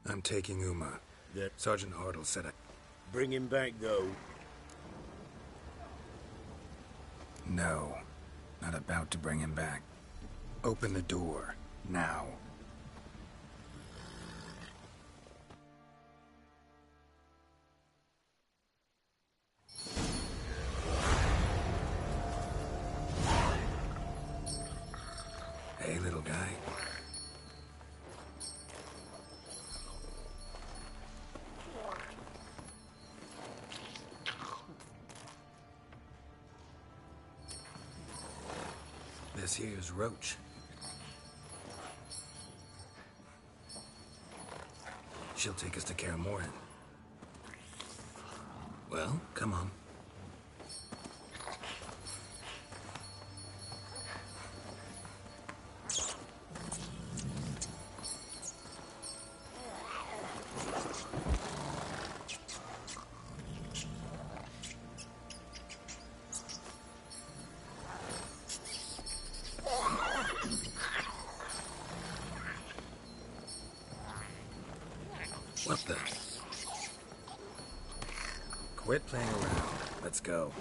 I'm taking Uma. That... Sergeant Hartle said I... Bring him back, though. No. Not about to bring him back. Open the door. Now. Hey, little guy. This here's Roach. She'll take us to Kaer Morhen. Well, come on. What the? Quit playing around. Let's go.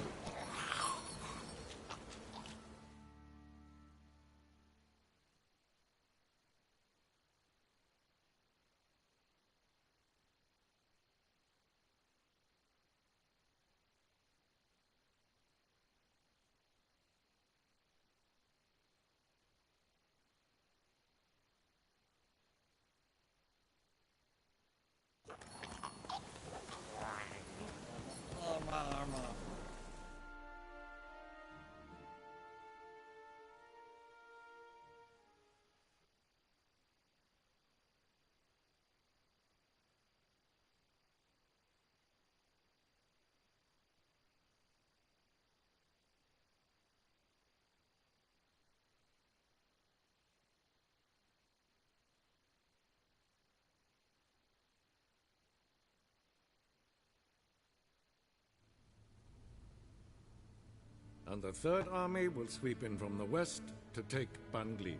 And the Third Army will sweep in from the west to take Banglim.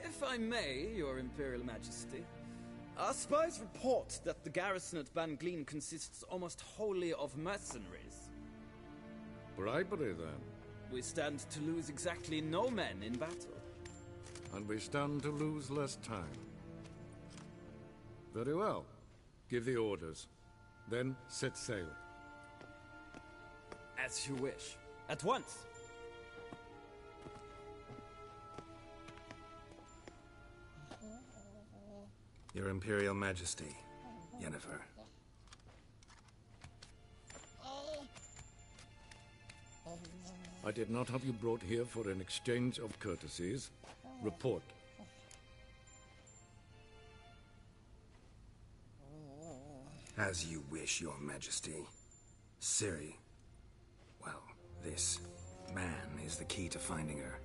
If I may, Your Imperial Majesty, our spies report that the garrison at Banglim consists almost wholly of mercenaries. Bribery, then. We stand to lose exactly no men in battle. And we stand to lose less time. Very well. Give the orders. Then set sail. As you wish. At once! Your Imperial Majesty, Yennefer. I did not have you brought here for an exchange of courtesies. Report. As you wish, Your Majesty. Ciri. Well, this man is the key to finding her.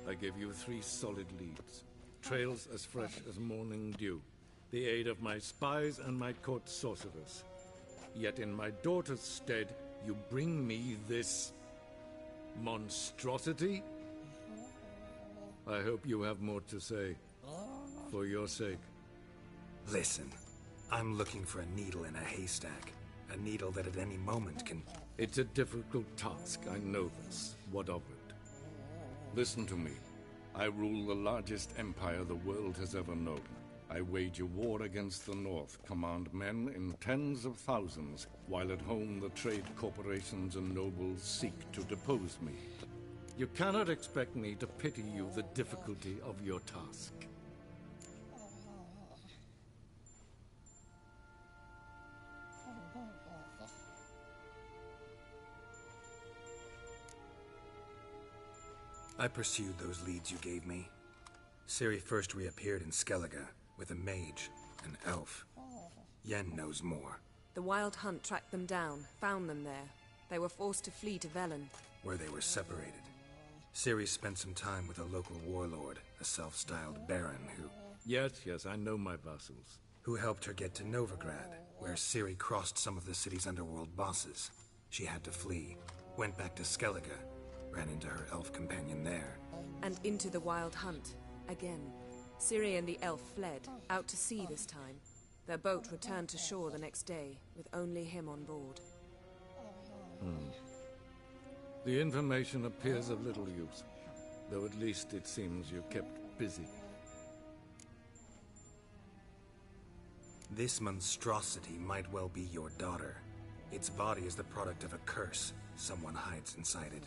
I give you 3 solid leads. Trails as fresh as morning dew. The aid of my spies and my court sorcerers. Yet in my daughter's stead, you bring me this... monstrosity? I hope you have more to say. For your sake. Listen, I'm looking for a needle in a haystack. A needle that at any moment can... It's a difficult task, I know this. What of it? Listen to me. I rule the largest empire the world has ever known. I wage a war against the North, command men in tens of thousands, while at home the trade corporations and nobles seek to depose me. You cannot expect me to pity you the difficulty of your task. I pursued those leads you gave me. Ciri first reappeared in Skellige with a mage, an elf. Yen knows more. The Wild Hunt tracked them down, found them there. They were forced to flee to Velen, where they were separated. Ciri spent some time with a local warlord, a self-styled baron who... Yes, I know my vassals. Who helped her get to Novigrad, where Ciri crossed some of the city's underworld bosses. She had to flee, went back to Skellige, ran into her elf companion there. And into the wild hunt. Again. Ciri and the elf fled, out to sea this time. Their boat returned to shore the next day, with only him on board. The information appears of little use, though at least it seems you kept busy. This monstrosity might well be your daughter. Its body is the product of a curse. Someone hides inside it.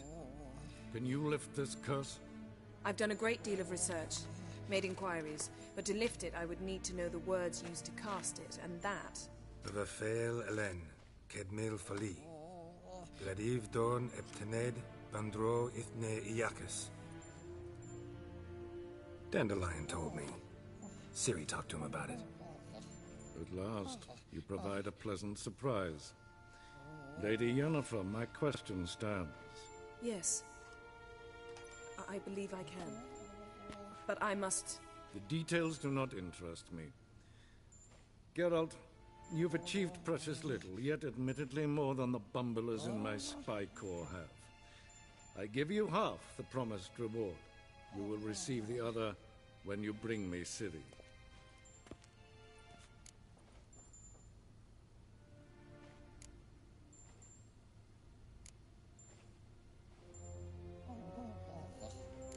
Can you lift this curse? I've done a great deal of research, made inquiries, but to lift it I would need to know the words used to cast it, and that... Vafel Elen, Kedmil Fali. Gladiv Dorn Eptened, Bandro Ithne Iakis. Dandelion told me. Ciri talked to him about it. At last, you provide a pleasant surprise. Lady Yennefer, my question stands. Yes. I believe I can. But I must... The details do not interest me. Geralt, you've achieved precious little, yet admittedly more than the bumblers in my spy corps have. I give you half the promised reward. You will receive the other when you bring me Ciri.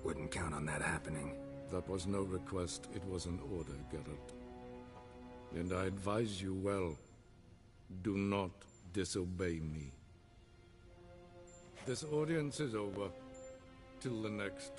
Wouldn't count on that happening. That was no request, it was an order, Geralt. And I advise you well, do not disobey me. This audience is over. Till the next.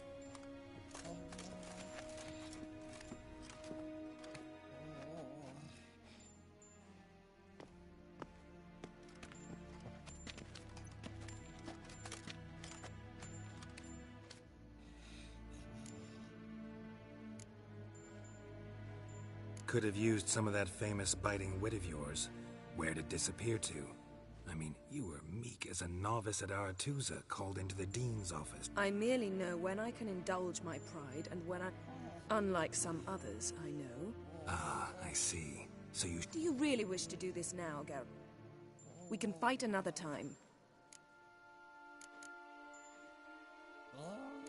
Could have used some of that famous biting wit of yours. Where'd it disappear to? I mean, you were meek as a novice at Aretusa, called into the Dean's office. I merely know when I can indulge my pride and when I... Unlike some others, I know. Ah, I see. So you... Do you really wish to do this now, Geralt? We can fight another time.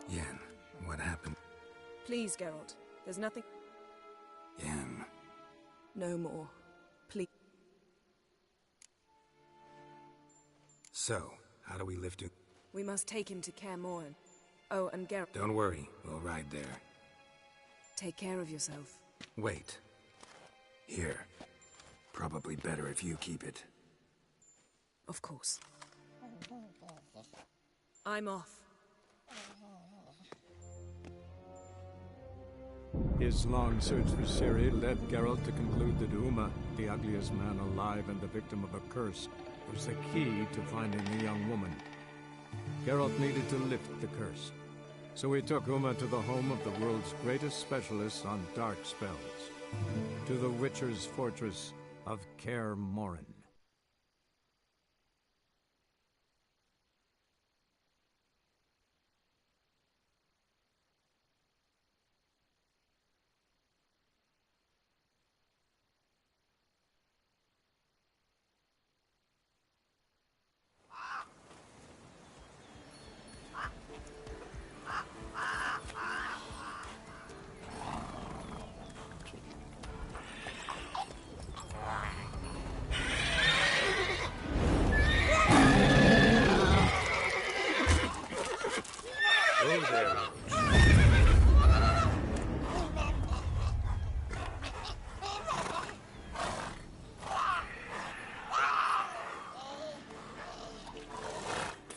Yen, what happened? Please, Geralt. There's nothing... Yen... No more. Please. So, how do we lift him? We must take him to Kaer Morhen. Oh, and Geralt... Don't worry, we'll ride there. Take care of yourself. Wait. Here. Probably better if you keep it. Of course. I'm off. His long search for Ciri led Geralt to conclude that Uma, the ugliest man alive and the victim of a curse, was the key to finding the young woman. Geralt needed to lift the curse, so he took Uma to the home of the world's greatest specialist on dark spells, to the Witcher's fortress of Kaer Morhen.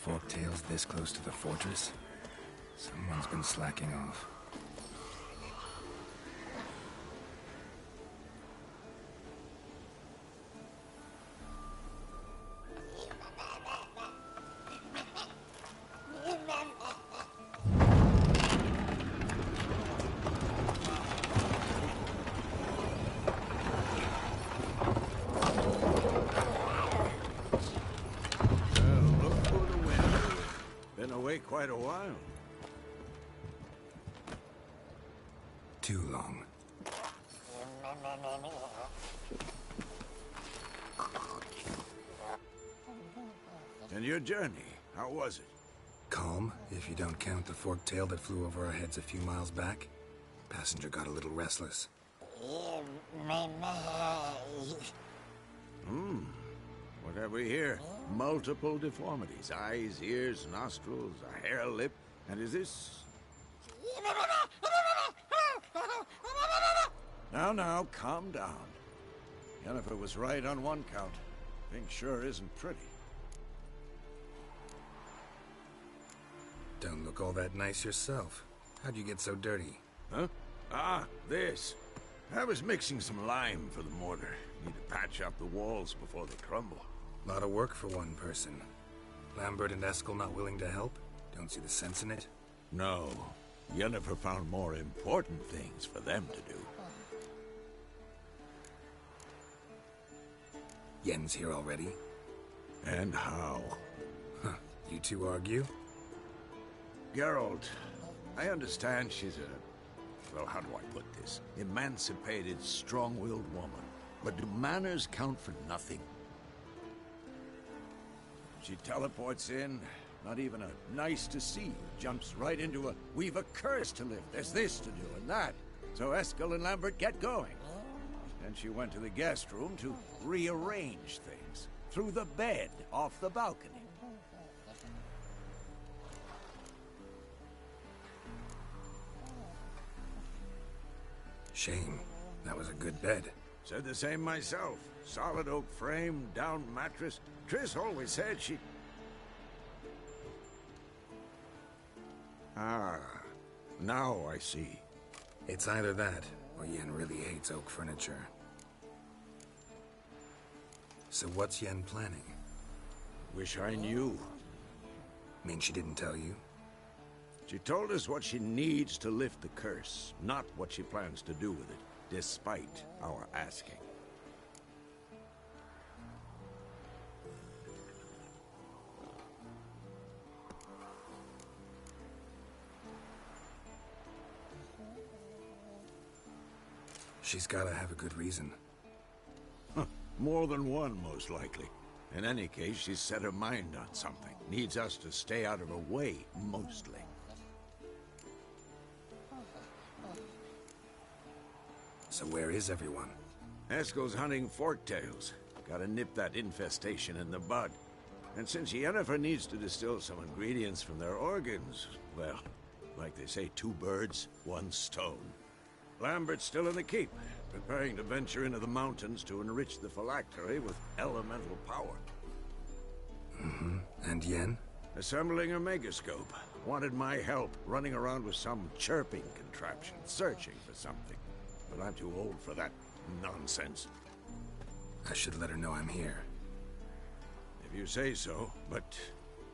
Forktail's this close to the fortress? Someone's been slacking off. Quite a while. Too long. And your journey, how was it? Calm, if you don't count the forked tail that flew over our heads a few miles back. Passenger got a little restless. What have we here? Multiple deformities. Eyes, ears, nostrils, a hair lip. And is this... Now, calm down. Yennefer was right on one count. Thing sure isn't pretty. Don't look all that nice yourself. How'd you get so dirty? Huh? Ah, this. I was mixing some lime for the mortar. Need to patch up the walls before they crumble. Lot of work for one person. Lambert and Eskel not willing to help? Don't see the sense in it? No. Yennefer found more important things for them to do. Yen's here already? And how? Huh. You two argue? Geralt, I understand she's a... well, how do I put this? Emancipated, strong-willed woman. But do manners count for nothing? She teleports in, not even a nice to see you, jumps right into a, we've a curse to lift, there's this to do and that. So Eskel and Lambert get going. Then she went to the guest room to rearrange things. Through the bed, off the balcony. Shame. That was a good bed. Said the same myself. Solid oak frame, down mattress. Triss always said she... Ah, now I see. It's either that, or Yen really hates oak furniture. So what's Yen planning? Wish I knew. Mean she didn't tell you? She told us what she needs to lift the curse, not what she plans to do with it, despite our asking. She's gotta have a good reason. More than one, most likely. In any case, she's set her mind on something. Needs us to stay out of her way, mostly. So where is everyone? Eskel's hunting forktails. Gotta nip that infestation in the bud. And since Yennefer needs to distill some ingredients from their organs, well, like they say, 2 birds, 1 stone. Lambert's still in the keep, preparing to venture into the mountains to enrich the phylactery with elemental power. Mm-hmm. And Yen? Assembling a megascope. Wanted my help running around with some chirping contraption, searching for something. But I'm too old for that nonsense. I should let her know I'm here. If you say so, but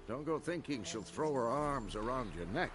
don't go thinking she'll throw her arms around your neck.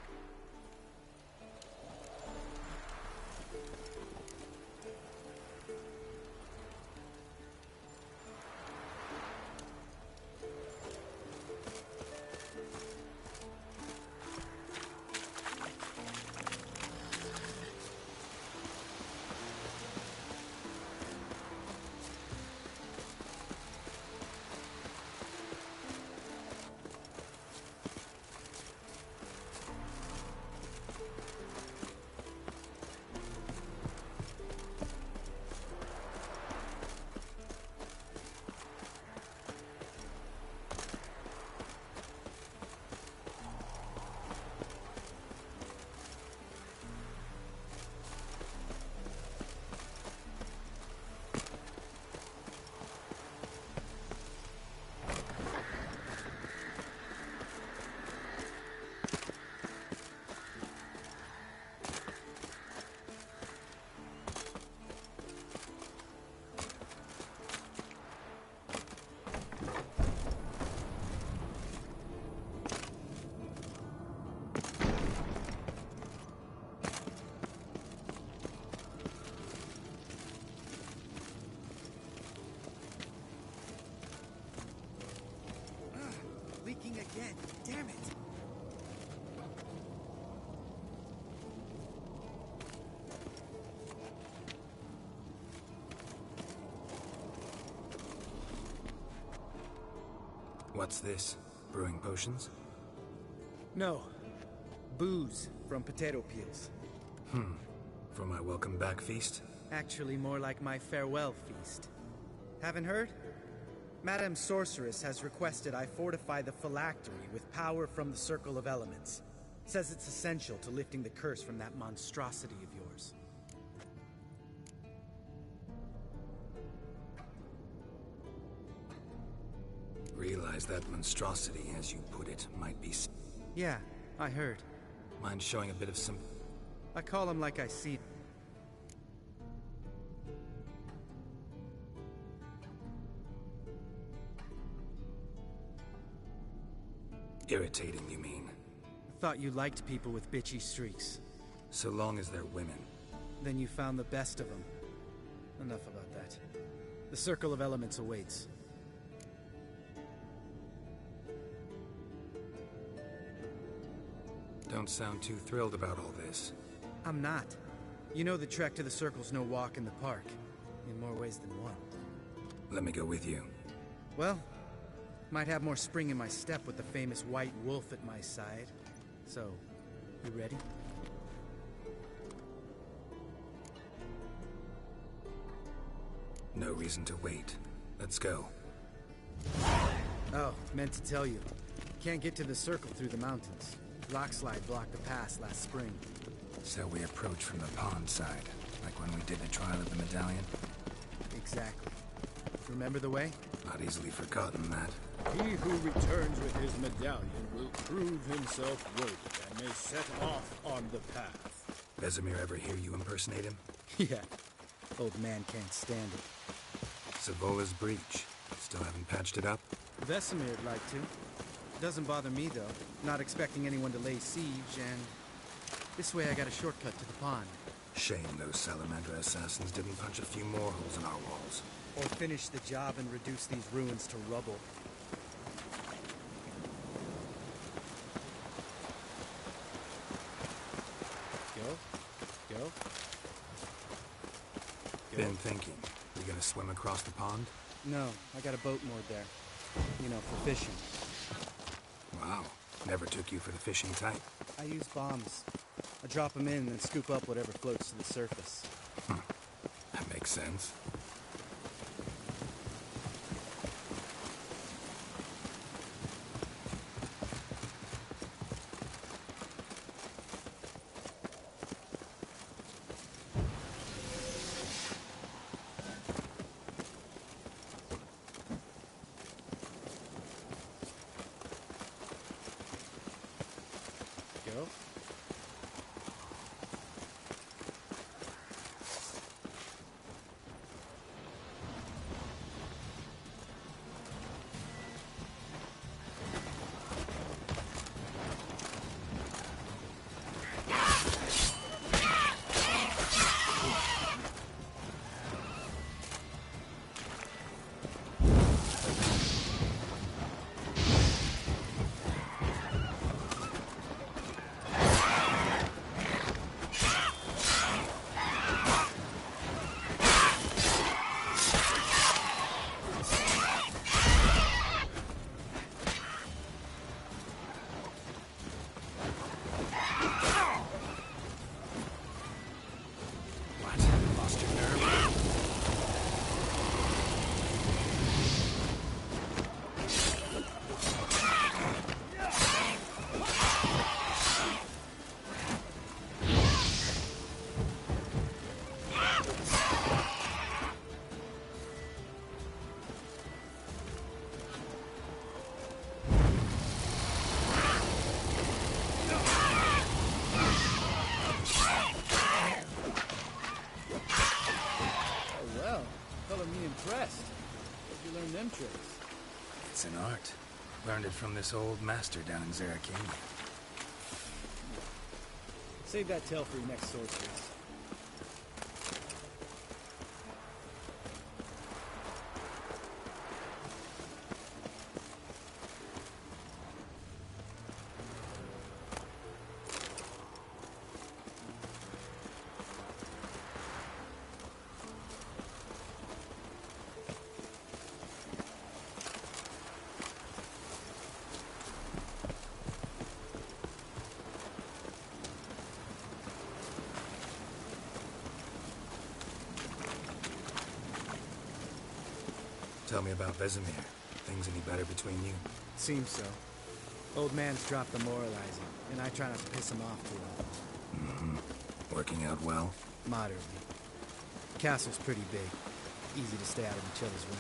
Again. Damn it! What's this? Brewing potions? No. Booze from potato peels. For my welcome back feast? Actually, more like my farewell feast. Haven't heard? Madame Sorceress has requested I fortify the phylactery with power from the Circle of Elements. Says it's essential to lifting the curse from that monstrosity of yours. Realize that monstrosity, as you put it, might be... Yeah, I heard. Mind showing a bit of some... I call him like I see. Irritating, you mean? Thought you liked people with bitchy streaks. So long as they're women. Then you found the best of them. Enough about that. The Circle of Elements awaits. Don't sound too thrilled about all this. I'm not. You know the trek to the Circle's no walk in the park. In more ways than one. Let me go with you. Well, might have more spring in my step with the famous white wolf at my side. So, you ready? No reason to wait. Let's go. Oh, meant to tell you. Can't get to the Circle through the mountains. Rockslide blocked the pass last spring. So we approach from the pond side, like when we did the trial of the medallion? Exactly. Remember the way? Not easily forgotten, that. He who returns with his medallion will prove himself worthy and may set off on the path. Vesemir ever hear you impersonate him? Yeah. Old man can't stand it. Savola's breach. Still haven't patched it up? Vesemir'd like to. Doesn't bother me, though. Not expecting anyone to lay siege, and... this way I got a shortcut to the pond. Shame those Salamander assassins didn't punch a few more holes in our walls. Or finish the job and reduce these ruins to rubble. Go. Been thinking. You gonna swim across the pond? No, I got a boat moored there. You know, for fishing. Wow. Never took you for the fishing type. I use bombs. I drop them in and scoop up whatever floats to the surface. That makes sense. Go. Tricks. It's an art. Learned it from this old master down in Zarakini. Save that tale for your next sorceress. Tell me about Vesemir. Things any better between you? Seems so. Old man's dropped the moralizing, and I try not to piss him off too often. Mm-hmm. Working out well? Moderately. Castle's pretty big. Easy to stay out of each other's way.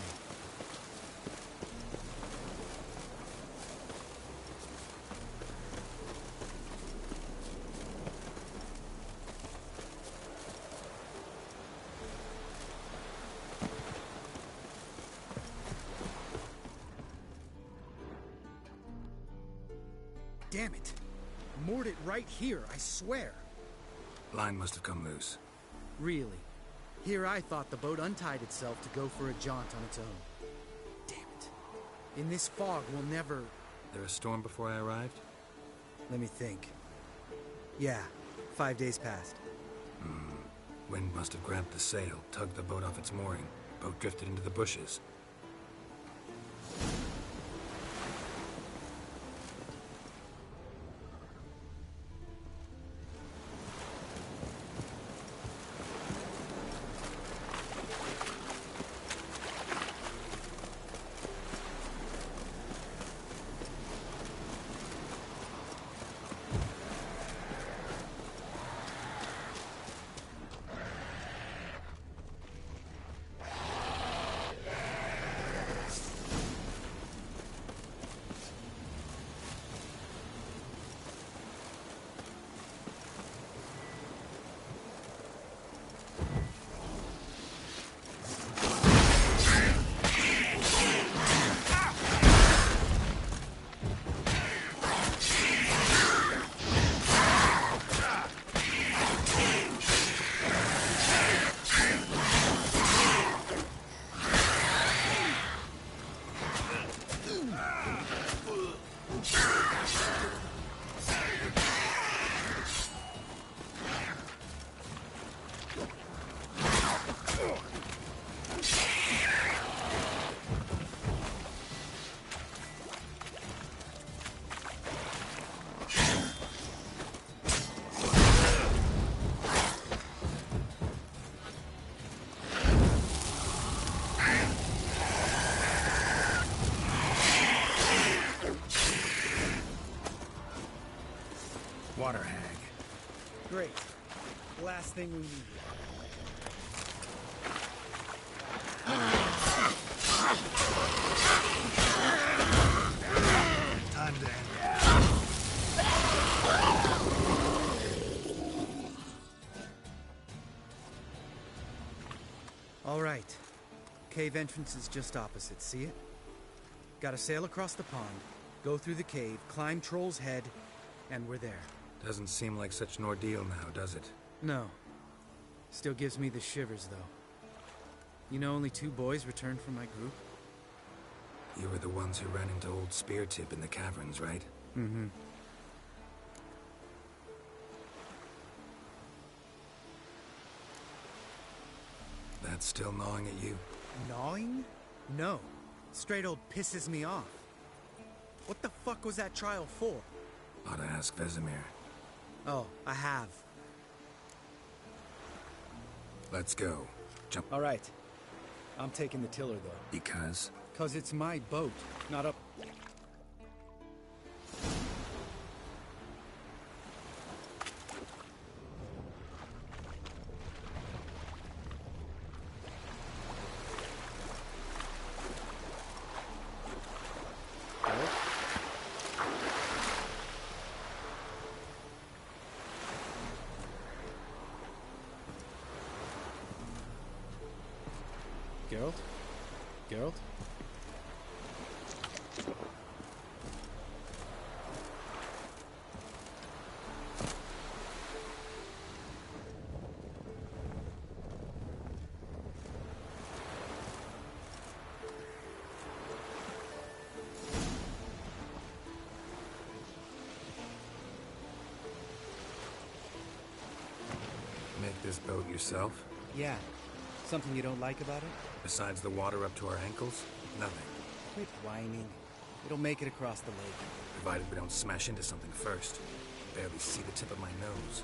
Damn it! Moored it right here, I swear! Line must have come loose. Really? Here I thought the boat untied itself to go for a jaunt on its own. Damn it. In this fog, we'll never... There a storm before I arrived? Let me think. Yeah, 5 days passed. Wind must have grabbed the sail, tugged the boat off its mooring. Boat drifted into the bushes. Water hag. Great. Last thing we need. Time to end. All right. Cave entrance is just opposite, see it? Gotta sail across the pond, go through the cave, climb Troll's Head, and we're there. Doesn't seem like such an ordeal now, does it? No. Still gives me the shivers, though. You know only 2 boys returned from my group? You were the ones who ran into old Speartip in the caverns, right? Mm-hmm. That's still gnawing at you? Gnawing? No. Straight old pisses me off. What the fuck was that trial for? Ought to ask Vesemir. Oh, I have. Let's go. Jump. All right. I'm taking the tiller, though. Because? 'Cause it's my boat, not up... Geralt? Geralt? Make this boat yourself? Yeah. Something you don't like about it? Besides the water up to our ankles? Nothing. Quit whining. It'll make it across the lake. Provided we don't smash into something first. Barely see the tip of my nose.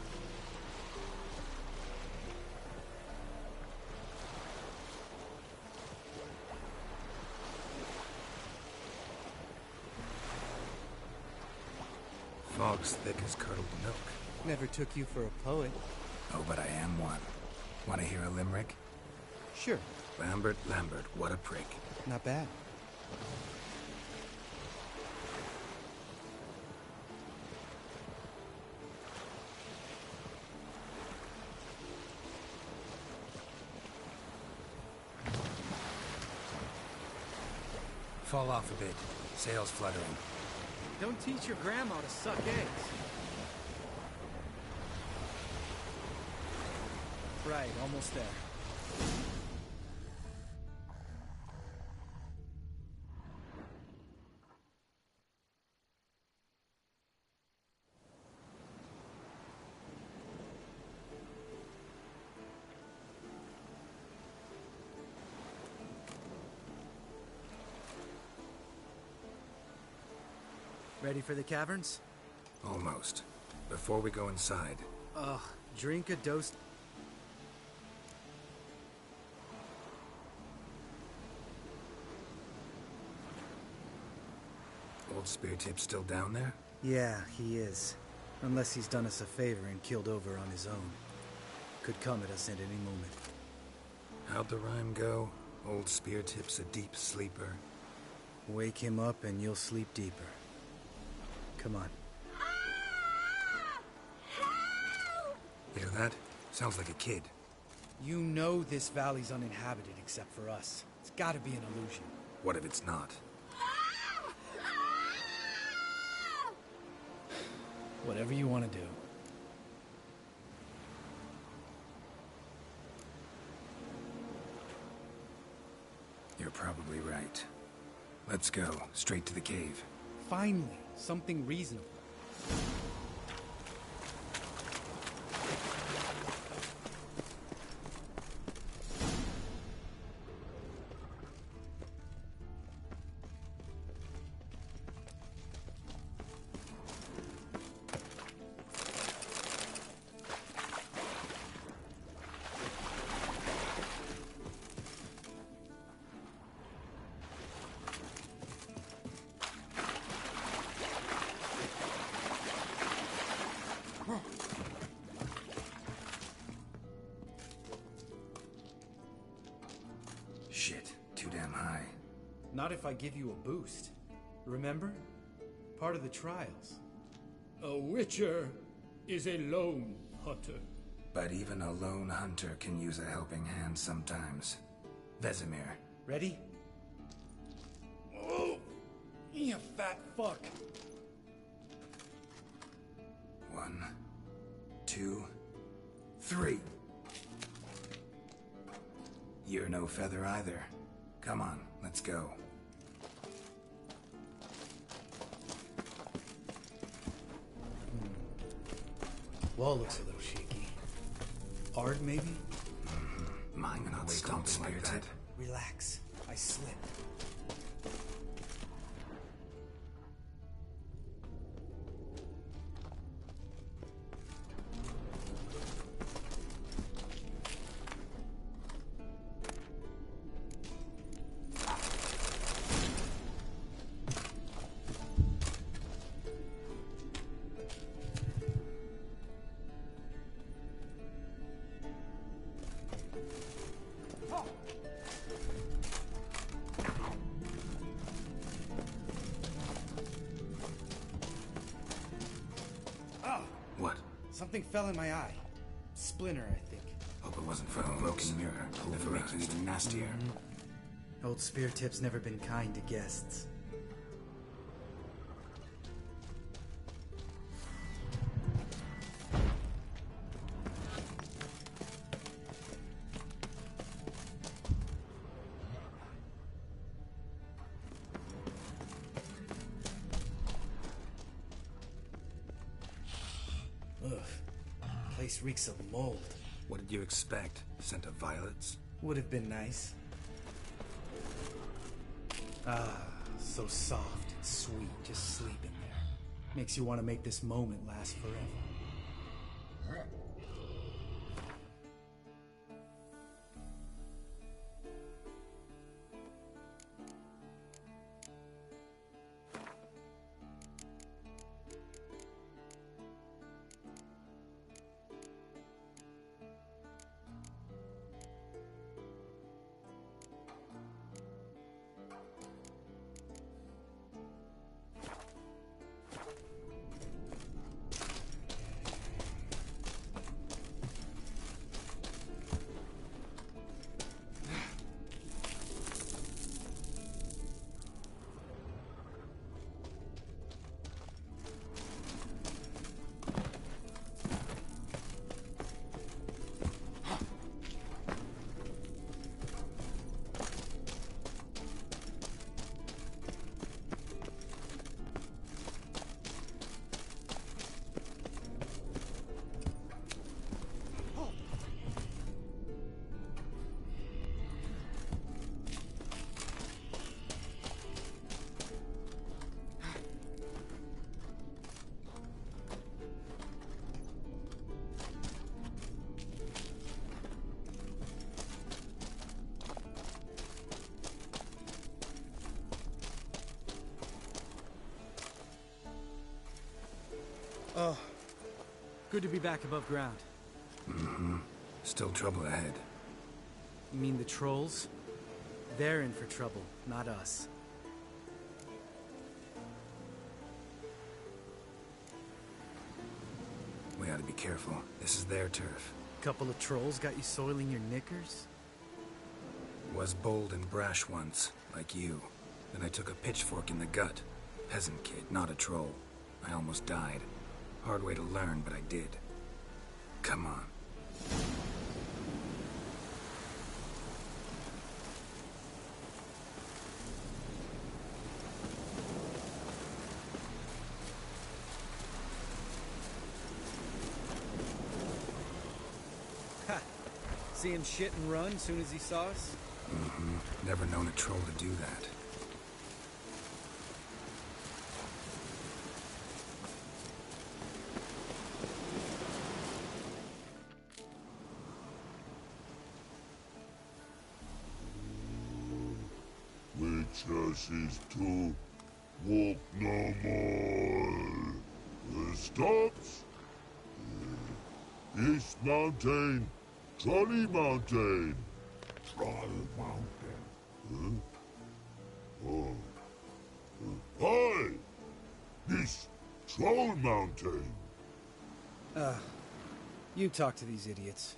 Fog's thick as curdled milk. Never took you for a poet. Oh, but I am one. Want to hear a limerick? Sure. Lambert, Lambert, what a prick. Not bad. Fall off a bit. Sails fluttering. Don't teach your grandma to suck eggs. Right, almost there. Ready for the caverns? Almost. Before we go inside, Ugh, drink a dose. old Speartip's still down there? Yeah, he is. Unless he's done us a favor and killed over on his own. Could come at us at any moment. How'd the rhyme go? Old Speartip's a deep sleeper. Wake him up and you'll sleep deeper. Come on. Hear that? Sounds like a kid. You know this valley's uninhabited except for us. It's gotta be an illusion. What if it's not? Whatever you want to do. You're probably right. Let's go, straight to the cave. Finally, something reasonable. Shit, too damn high. Not if I give you a boost. Remember? Part of the trials. A Witcher is a lone hunter. But even a lone hunter can use a helping hand sometimes. Vesemir. Ready? Oh, you fat fuck. 1, 2, 3. You're no feather either. Come on, let's go. Wall looks a little shaky. Hard, maybe? Mine not stomp like that. Relax. I slipped. What? Something fell in my eye. Splinter, I think. Hope it wasn't from a broken mirror. That'd make you even nastier. Old Speartip's never been kind to guests. Ugh. Place reeks of mold. What did you expect? Scent of violets? Would have been nice. Ah, so soft and sweet, just sleeping there. Makes you want to make this moment last forever. Oh, good to be back above ground. Mm-hmm. Still trouble ahead. You mean the trolls? They're in for trouble, not us. We ought to be careful. This is their turf. Couple of trolls got you soiling your knickers? Was bold and brash once, like you. Then I took a pitchfork in the gut. Peasant kid, not a troll. I almost died. Hard way to learn, but I did. Come on. Ha! See him shit and run as soon as he saw us? Mm-hmm. Never known a troll to do that. Witcher is to walk no more. Stops. East Mountain, Trolley Mountain. Troll Mountain. Huh? Oh. Hi! This Troll Mountain. You talk to these idiots.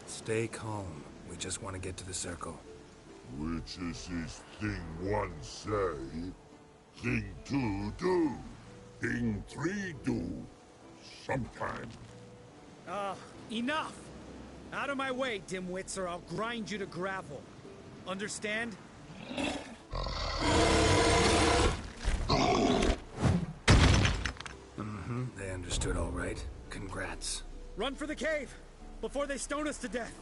Stay calm. We just want to get to the circle. Which is his thing one say, thing two do, thing three do, sometime. Enough! Out of my way, dimwits, or I'll grind you to gravel. Understand? Mm-hmm. They understood all right. Congrats. Run for the cave! Before they stone us to death!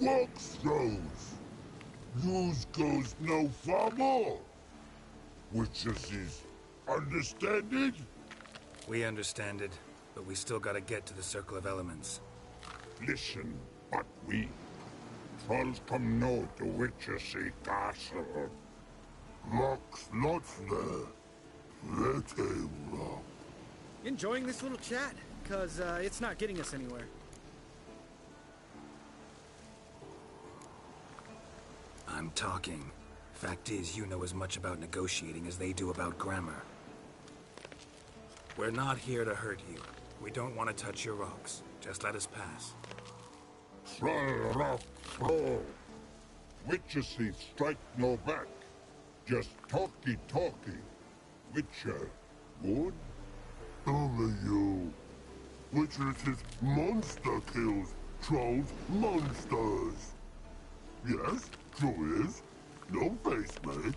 Walk throws. News goes no far more. Which is understand it? We understand it, but we still gotta get to the Circle of Elements. Listen, but we trolls come no to Witcher3 castle. Rocks lots there. Pretty rock. Enjoying this little chat, cause it's not getting us anywhere. I'm talking. Fact is, you know as much about negotiating as they do about grammar. We're not here to hurt you. We don't want to touch your rocks. Just let us pass. Troll rock troll. Witcher3 strike no back. Just talky. Witcher, good? Only you. Witcher3 monster kills trolls monsters. Yes, true is. No face make.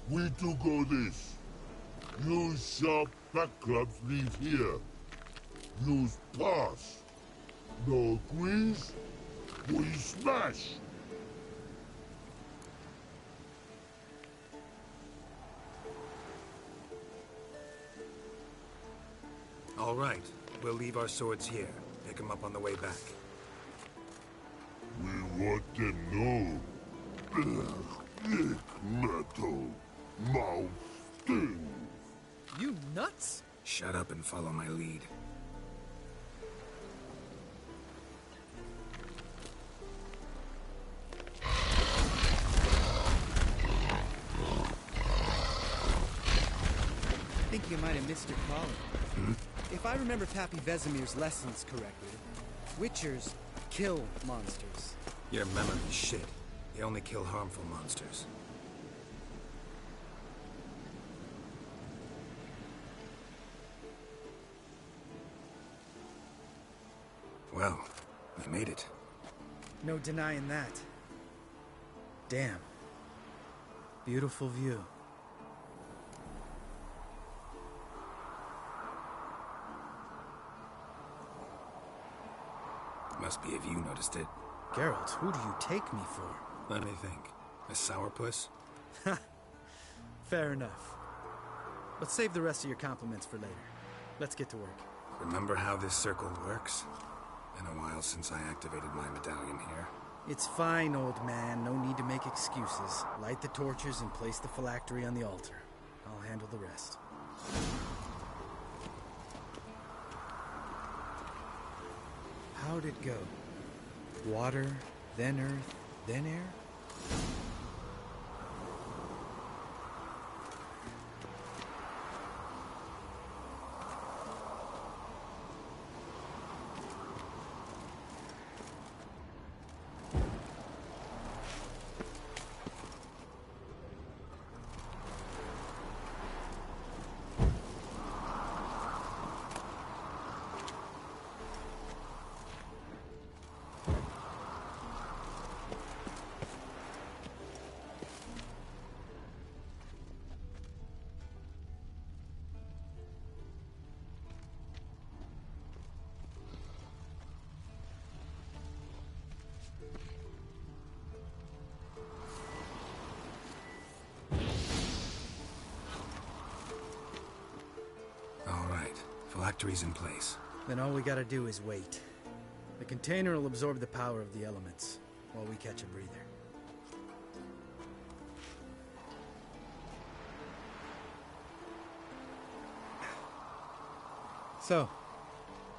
We do go this. Use sharp back clubs leave here. Use pass. No agrees, we smash. All right. We'll leave our swords here. Pick them up on the way back. We want to know. Thick metal. Mouth stings. You nuts? Shut up and follow my lead. I think you might have missed your calling. If I remember Pappy Vesemir's lessons correctly, Witchers kill monsters. Your memory's shit. You only kill harmful monsters. Well, I made it. No denying that. Damn. Beautiful view. Must be if you noticed it. Geralt, who do you take me for? Let me think. A sourpuss? Fair enough. But save the rest of your compliments for later. Let's get to work. Remember how this circle works? Been a while since I activated my medallion here. It's fine, old man. No need to make excuses. Light the torches and place the phylactery on the altar. I'll handle the rest. How'd it go? Water, then earth, then air? Phylactery's in place. Then all we gotta do is wait. The container will absorb the power of the elements, while we catch a breather. So,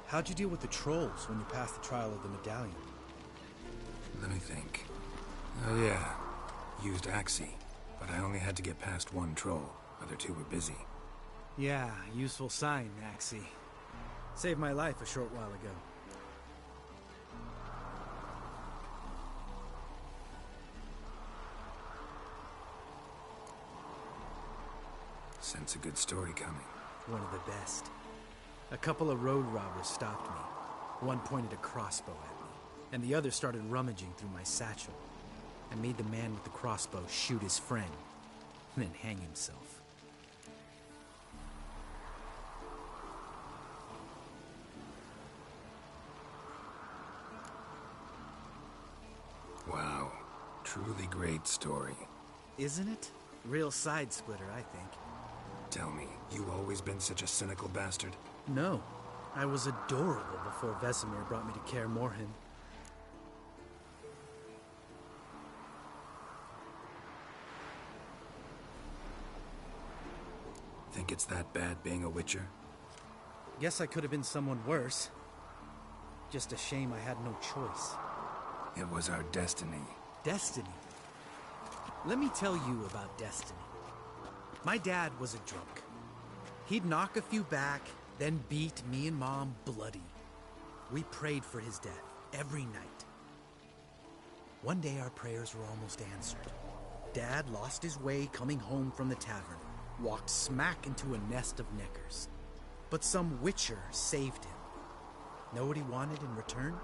how'd you deal with the trolls when you passed the trial of the medallion? Let me think. Oh yeah, used Axii, but I only had to get past one troll. Other two were busy. Yeah, useful sign, Axii. Saved my life a short while ago. Sense a good story coming. One of the best. A couple of road robbers stopped me. One pointed a crossbow at me, and the other started rummaging through my satchel. I made the man with the crossbow shoot his friend, then hang himself. Wow. Truly great story. Isn't it? Real side splitter, I think. Tell me, you always been such a cynical bastard? No. I was adorable before Vesemir brought me to Kaer Morhen. Think it's that bad being a Witcher? Guess I could have been someone worse. Just a shame I had no choice. It was our destiny. Destiny? Let me tell you about destiny. My dad was a drunk. He'd knock a few back, then beat me and Mom bloody. We prayed for his death every night. One day our prayers were almost answered. Dad lost his way coming home from the tavern, walked smack into a nest of neckers. But some Witcher saved him. Know what he wanted in return?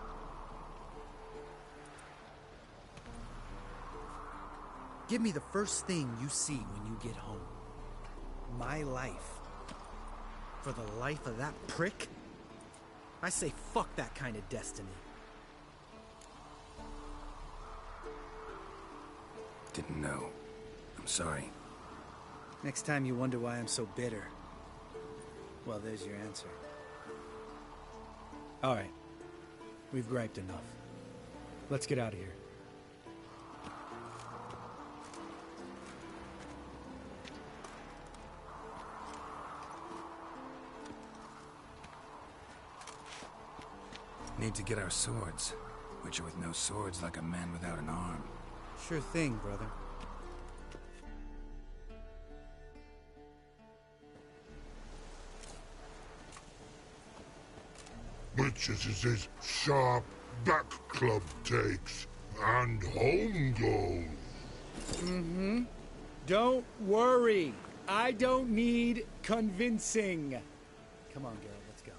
Give me the first thing you see when you get home. My life. For the life of that prick? I say fuck that kind of destiny. Didn't know. I'm sorry. Next time you wonder why I'm so bitter, well, there's your answer. All right. We've griped enough. Let's get out of here. Need to get our swords. Witcher with no swords like a man without an arm. Sure thing, brother. Witches is his sharp back club takes, and home goes. Mm-hmm. Don't worry. I don't need convincing. Come on, Geralt, let's go.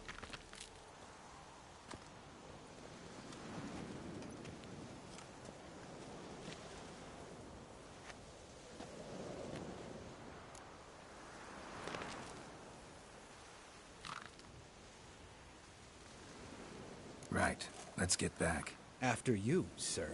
Right. Let's get back. After you, sir.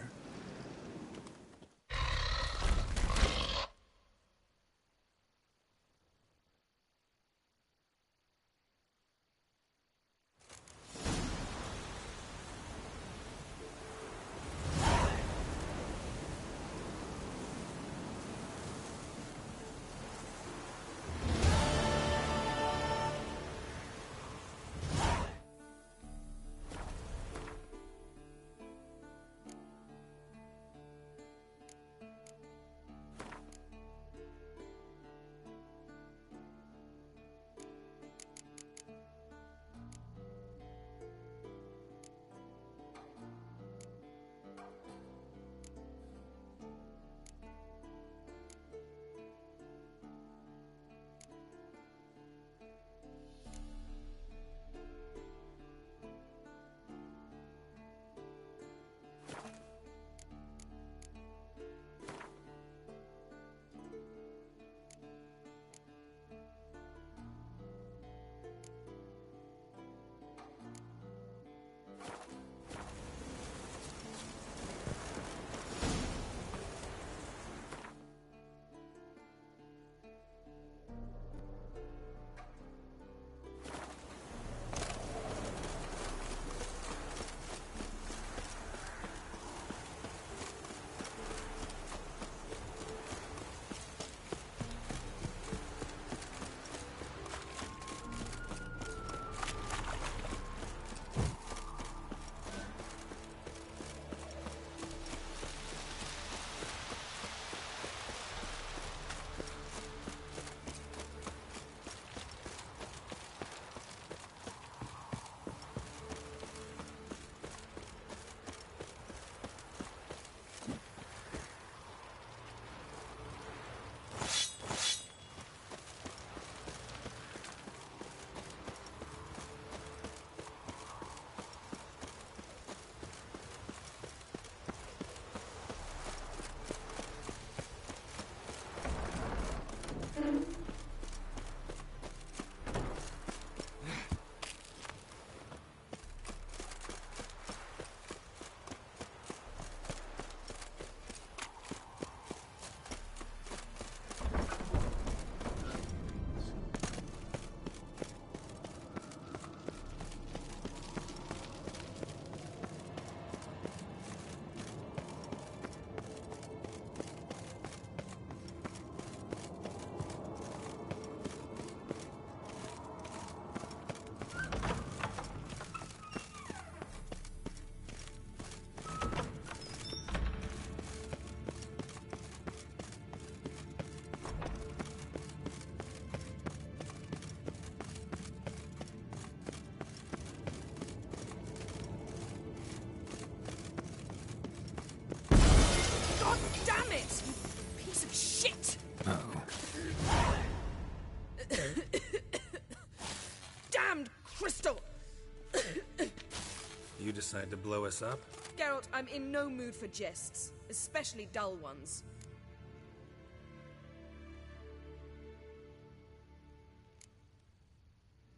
Decide to blow us up? Geralt, I'm in no mood for jests, especially dull ones.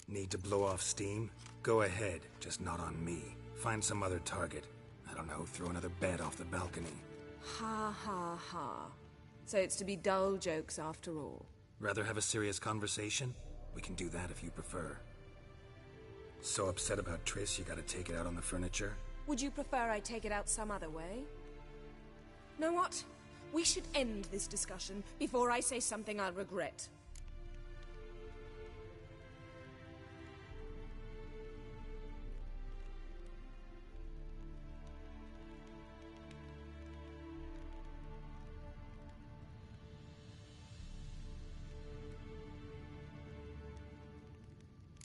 Need to blow off steam? Go ahead, just not on me. Find some other target. I don't know, throw another bed off the balcony. Ha ha ha. So it's to be dull jokes after all. Rather have a serious conversation? We can do that if you prefer. So upset about Triss you gotta take it out on the furniture? Would you prefer I take it out some other way? Know what? We should end this discussion before I say something I'll regret.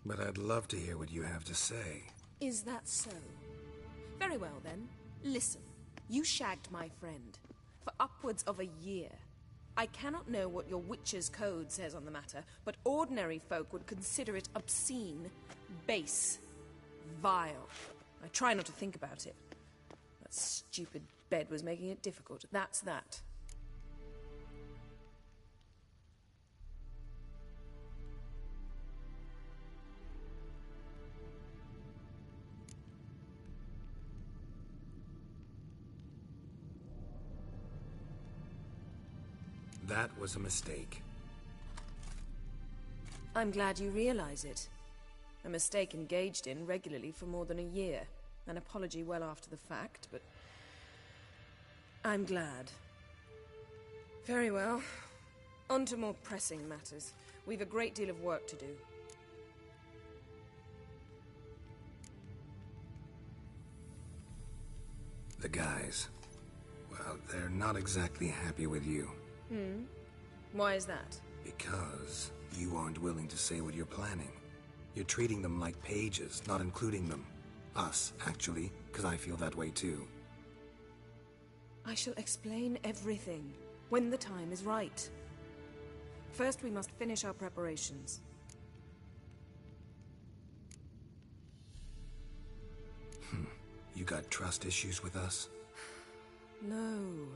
But I'd love to hear what you have to say. Is that so? Very well then. Listen, you shagged my friend for upwards of a year. I cannot know what your Witcher's code says on the matter, but ordinary folk would consider it obscene, base, vile. I try not to think about it. That stupid bed was making it difficult. That's that. That was a mistake. I'm glad you realize it. A mistake engaged in regularly for more than a year. An apology well after the fact, but... I'm glad. Very well. On to more pressing matters. We've a great deal of work to do. The guys. Well, they're not exactly happy with you. Why is that? Because you aren't willing to say what you're planning. You're treating them like pages, not including them. Us, actually, because I feel that way too. I shall explain everything, when the time is right. First, we must finish our preparations. You got trust issues with us? No.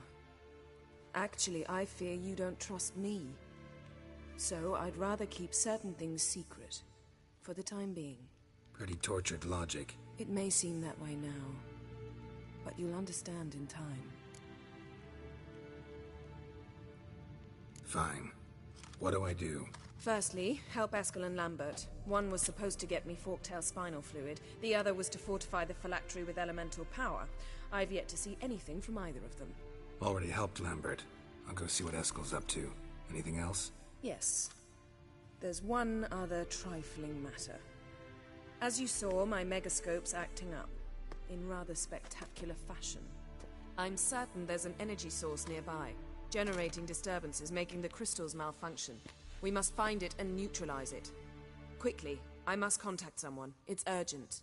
Actually, I fear you don't trust me. So, I'd rather keep certain things secret. For the time being. Pretty tortured logic. It may seem that way now. But you'll understand in time. Fine. What do I do? Firstly, help Eskel and Lambert. One was supposed to get me forktail spinal fluid. The other was to fortify the phylactery with elemental power. I've yet to see anything from either of them. Already helped Lambert. I'll go see what Eskel's up to. Anything else? Yes. There's one other trifling matter. As you saw, my megascope's acting up. In rather spectacular fashion. I'm certain there's an energy source nearby. Generating disturbances, making the crystals malfunction. We must find it and neutralize it. Quickly, I must contact someone. It's urgent.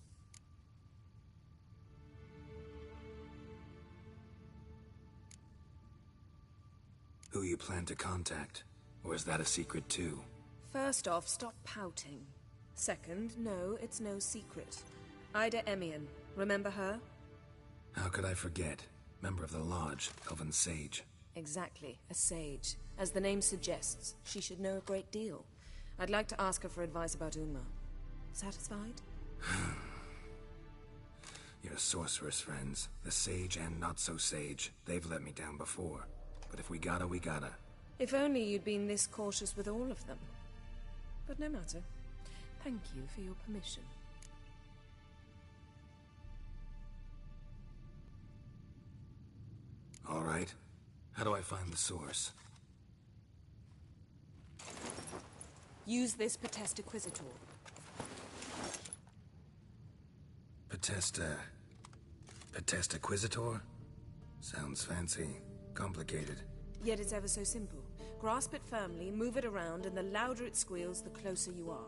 Who you plan to contact? Or is that a secret too? First off, stop pouting. Second, no, it's no secret. Ida Emian. Remember her? How could I forget? Member of the Lodge, Elven Sage. Exactly, a sage. As the name suggests, she should know a great deal. I'd like to ask her for advice about Uma. Satisfied? Your sorceress friends, the sage and not-so-sage, they've let me down before. But if we gotta, we gotta. If only you'd been this cautious with all of them. But no matter. Thank you for your permission. All right. How do I find the source? Use this Potesta Quisitor. Potesta Quisitor? Sounds fancy. Complicated. Yet it's ever so simple. Grasp it firmly, move it around, and the louder it squeals, the closer you are.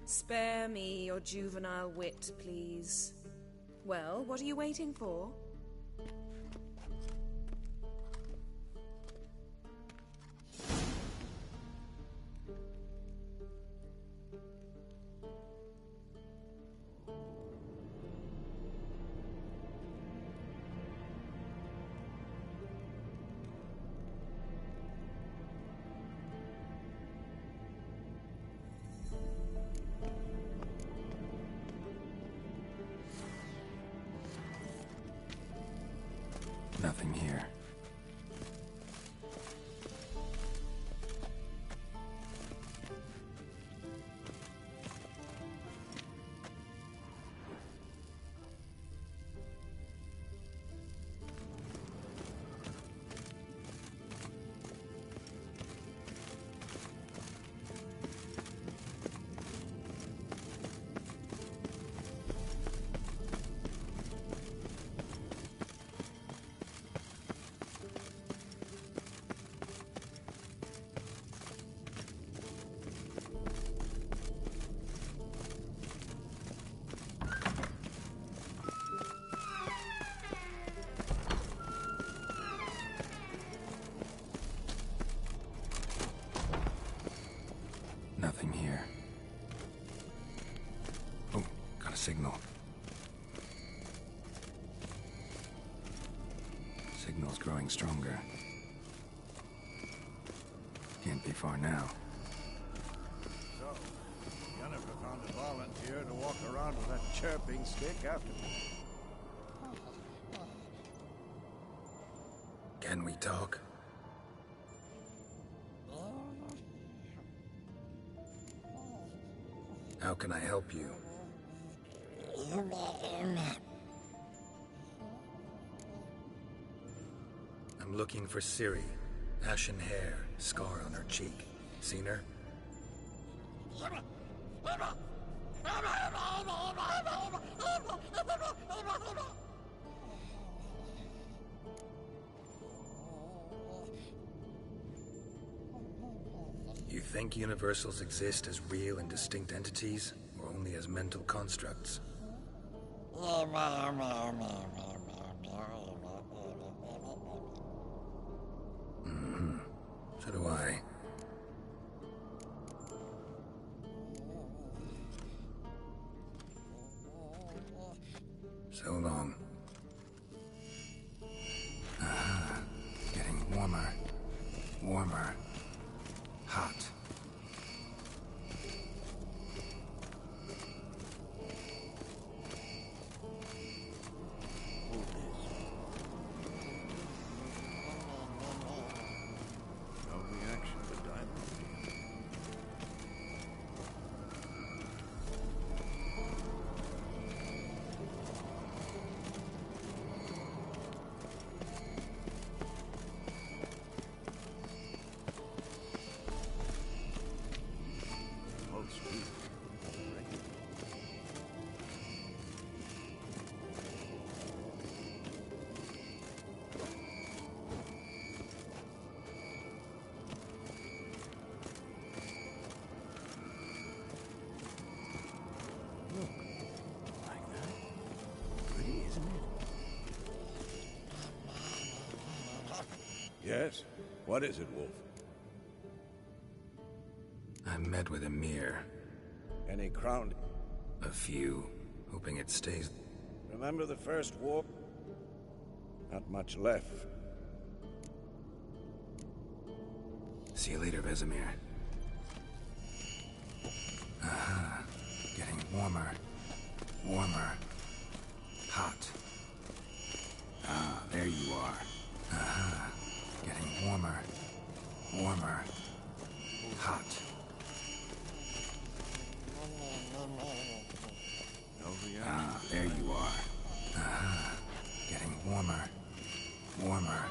Spare me your juvenile wit, please. Well, what are you waiting for? Nothing here. Nothing here. Oh, got a signal. Signal's growing stronger. Can't be far now. So, Jennifer found a volunteer to walk around with that chirping stick after me. Can we talk? How can I help you? I'm looking for Ciri. Ashen hair, scar on her cheek. Seen her? You think universals exist as real and distinct entities, or only as mental constructs? So do I. So long. Getting warmer. Warmer. Hot. No reaction to diamond. Hold speed. Like that? Pretty, isn't it? Yes? What is it, Wolf? I met with Emir. Any crown? A few. Hoping it stays. Remember the first war? Not much left. See you later, Vesemir. Getting warmer. Warmer. Hot. There you are. Getting warmer. Warmer. Hot. No reaction. There you are. Getting warmer. Warmer.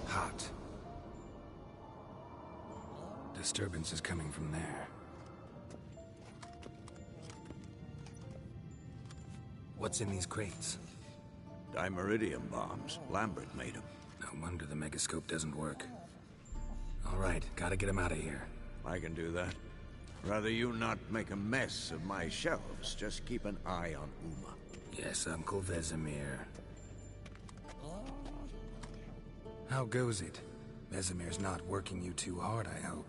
Hot. Disturbance is coming from there. What's in these crates? Dimeridium bombs. Lambert made them. No wonder the megascope doesn't work. All right, gotta get him out of here. I can do that. Rather you not make a mess of my shelves. Just keep an eye on Uma. Yes, Uncle Vesemir. How goes it? Vesemir's not working you too hard, I hope.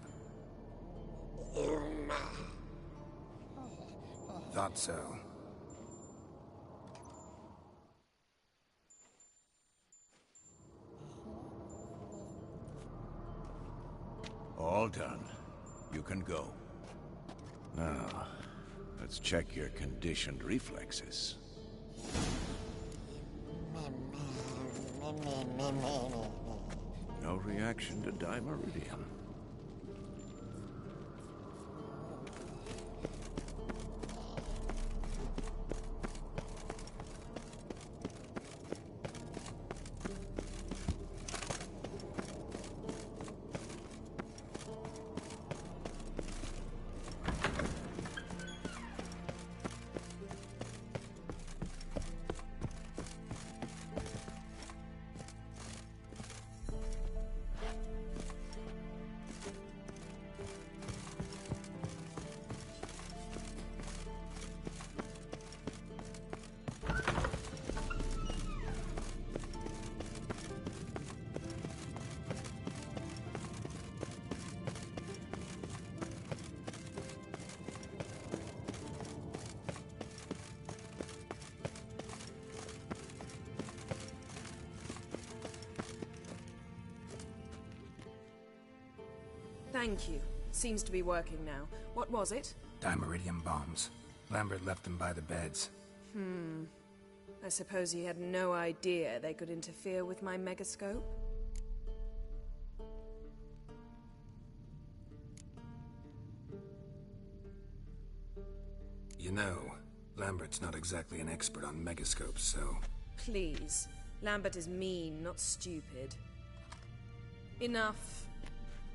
Thought so. All done. You can go. Now, let's check your conditioned reflexes. No reaction to dimeridium. Thank you. Seems to be working now. What was it? Dimeridium bombs. Lambert left them by the beds. I suppose he had no idea they could interfere with my megascope? know. Lambert's not exactly an expert on megascopes, so... Please. Lambert is mean, not stupid. Enough.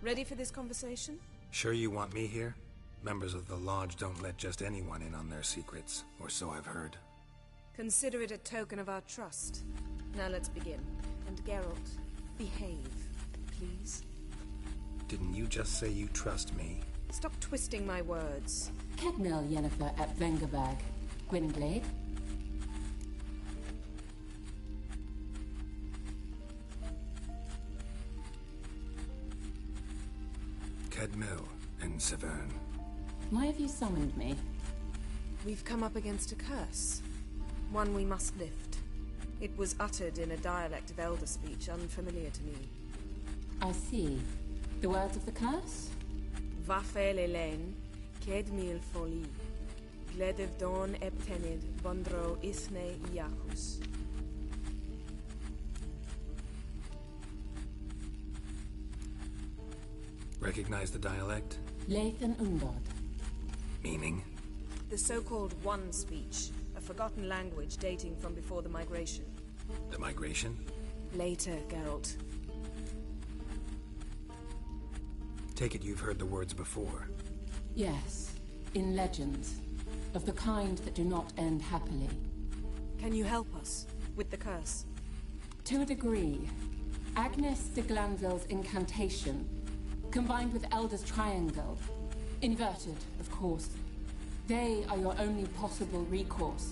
Ready for this conversation? Sure you want me here? Members of the Lodge don't let just anyone in on their secrets, or so I've heard. Consider it a token of our trust. Now let's begin. And Geralt, behave, please. Didn't you just say you trust me? Stop twisting my words. Kedmil Yennefer at Vengerberg. Gwynblade. Kedmil and Severn. Why have you summoned me? We've come up against a curse. One we must lift. It was uttered in a dialect of Elder speech unfamiliar to me. I see. The words of the curse? Vafel Elaine, Kedmil Foli, Gledev Don Eptenid, Bondro Isne Iacus. Recognize the dialect? Lathan Undod. Meaning? The so-called One speech, a forgotten language dating from before the migration. The migration? Later, Geralt. Take it you've heard the words before. Yes, in legends. Of the kind that do not end happily. Can you help us with the curse? To a degree. Agnes de Glanville's incantation, combined with Elder's triangle, inverted, of course. They are your only possible recourse.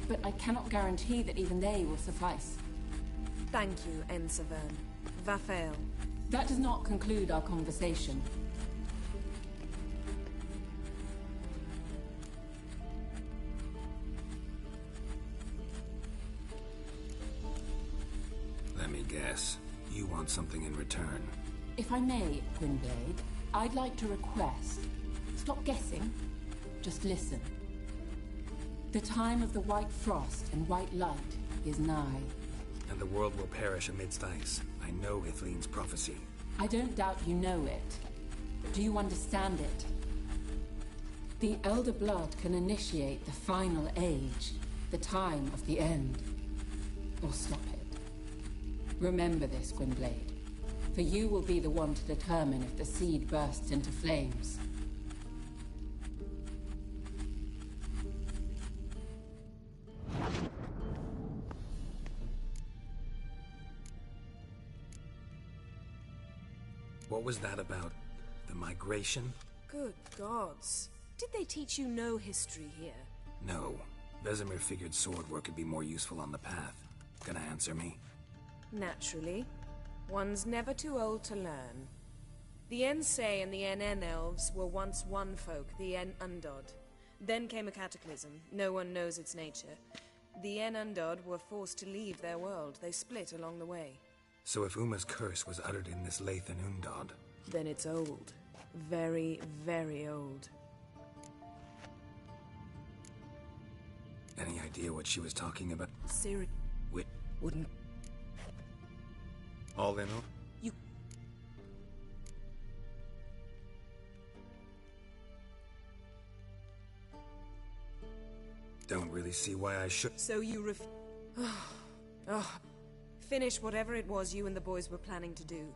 But I cannot guarantee that even they will suffice. Thank you, N. Severn. Vafel. That does not conclude our conversation. Let me guess. You want something in return. If I may, Gwynblade, I'd like to request. Stop guessing. Just listen. The time of the white frost and white light is nigh. And the world will perish amidst ice. I know Ithleen's prophecy. I don't doubt you know it. Do you understand it? The Elder Blood can initiate the final age, the time of the end. Or stop it. Remember this, Gwynblade. For you will be the one to determine if the seed bursts into flames. What was that about? The migration? Good gods. Did they teach you no history here? No. Vesemir figured sword work could be more useful on the path. Gonna answer me? Naturally. One's never too old to learn. The Ensei and the NN elves were once one folk, the En Undod. Then came a cataclysm. No one knows its nature. The En Undod were forced to leave their world. They split along the way. So if Uma's curse was uttered in this Lathan Undod... Then it's old. Very, very old. Any idea what she was talking about? Ciri wouldn't... All in all? You... Don't really see why I should... So you finish whatever it was you and the boys were planning to do.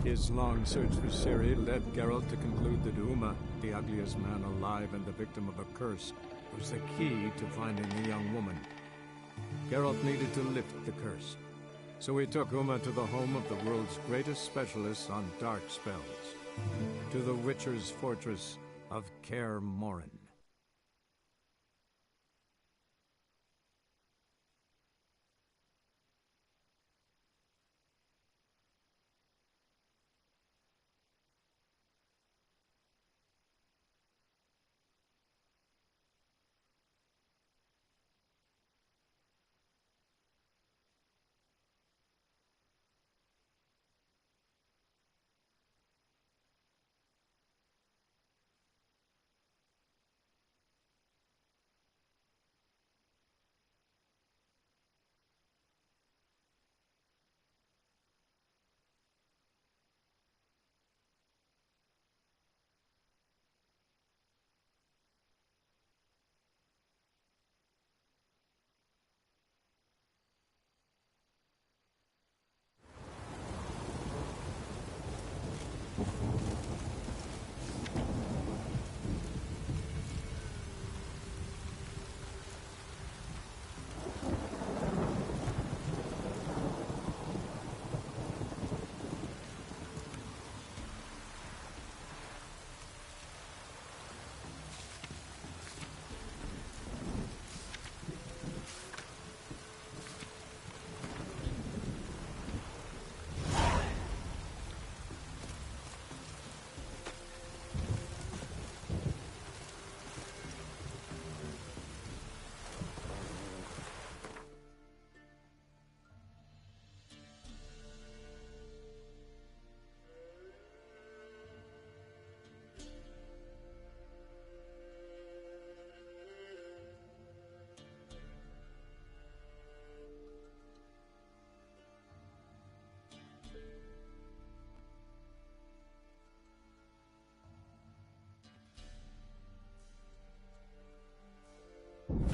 His long search for Ciri led Geralt to conclude that Uma, the ugliest man alive and the victim of a curse, was the key to finding the young woman. Geralt needed to lift the curse, so he took Uma to the home of the world's greatest specialists on dark spells, to the Witcher's fortress of Kaer Morhen.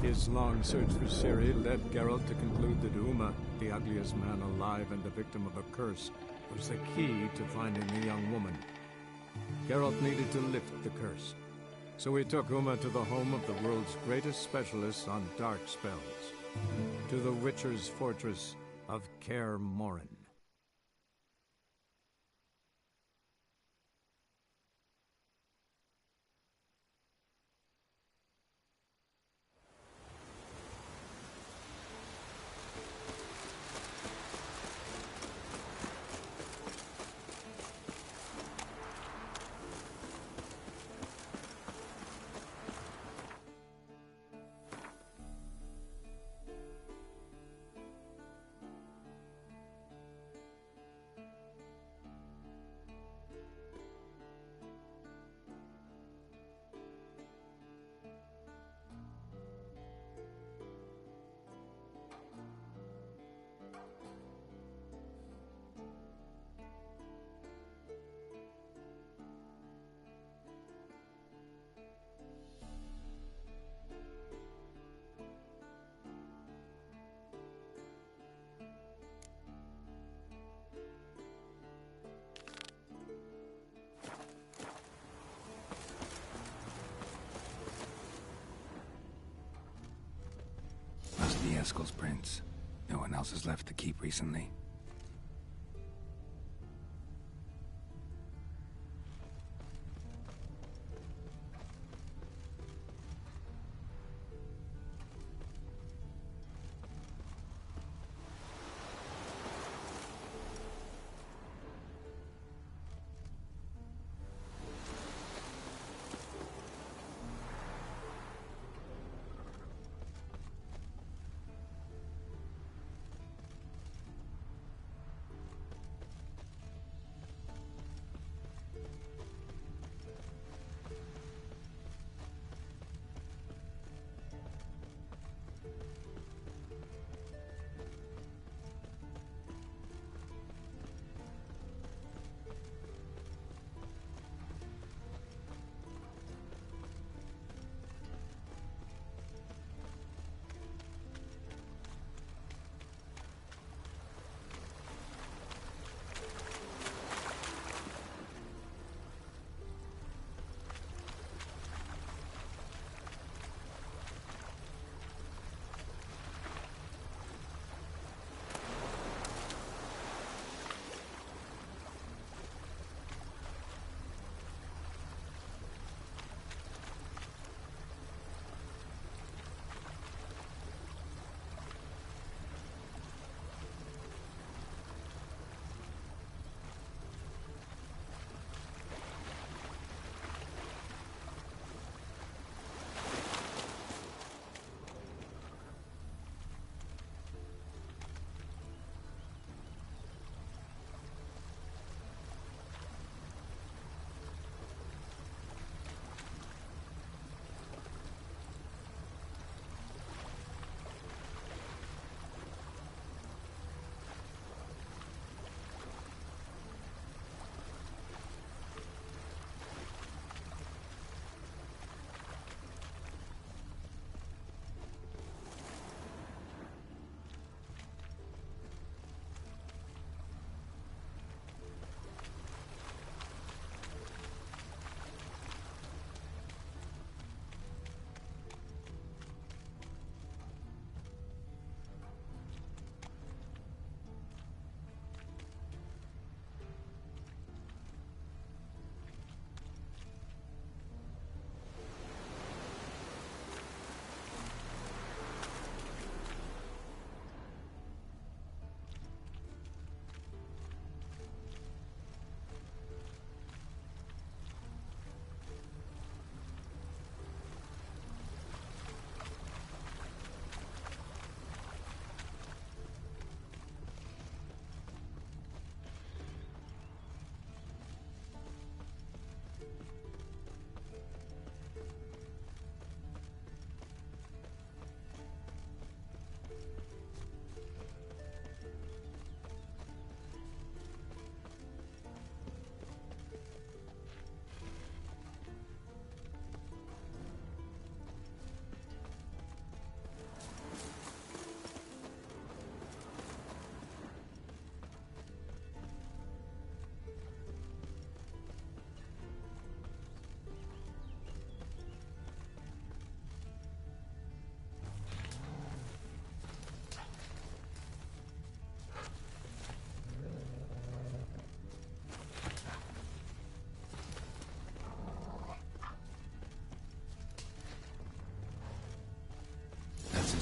His long search for Ciri led Geralt to conclude that Uma, the ugliest man alive and the victim of a curse, was the key to finding the young woman. Geralt needed to lift the curse, so he took Uma to the home of the world's greatest specialists on dark spells, to the Witcher's fortress of Kaer Morhen. The Eskel's prints. No one else has left the keep recently.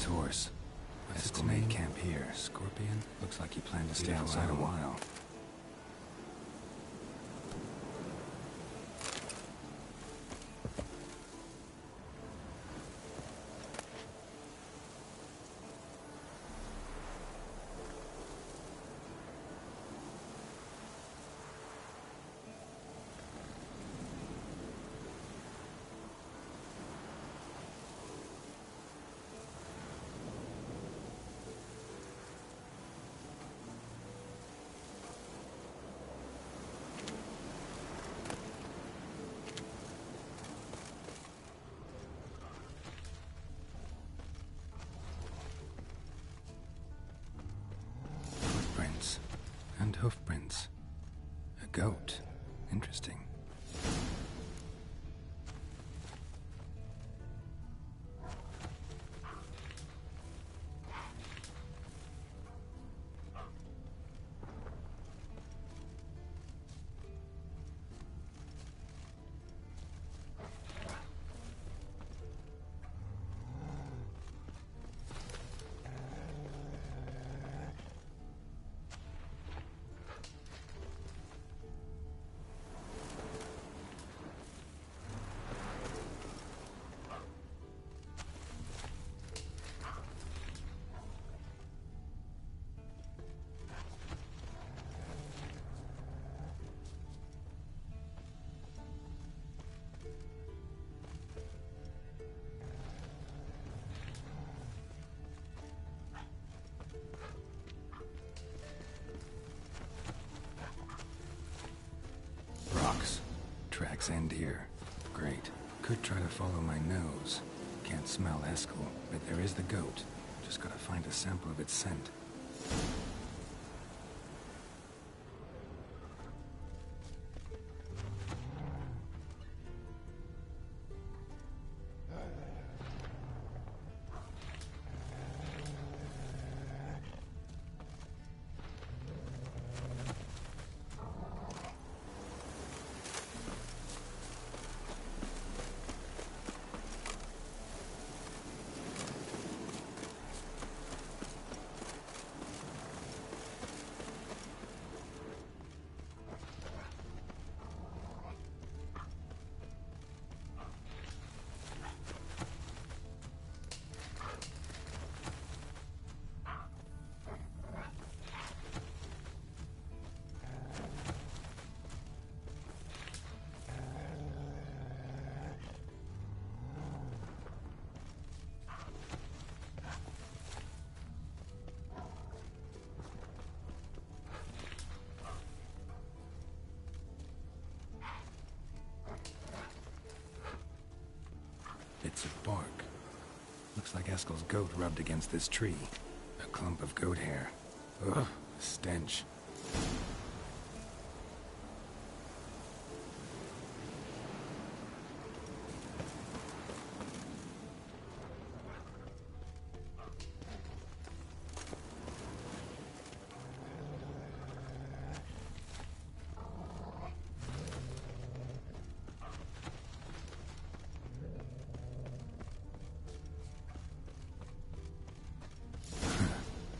horse. Eskel made camp here. Scorpion? Looks like he planned to stay outside a while. And hoofprints. A goat. Interesting. Tracks end here. Great. Could try to follow my nose. Can't smell Eskel, but there is the goat. Just gotta find a sample of its scent. Bits of bark. Looks like Eskel's goat rubbed against this tree. A clump of goat hair. Ugh, a stench.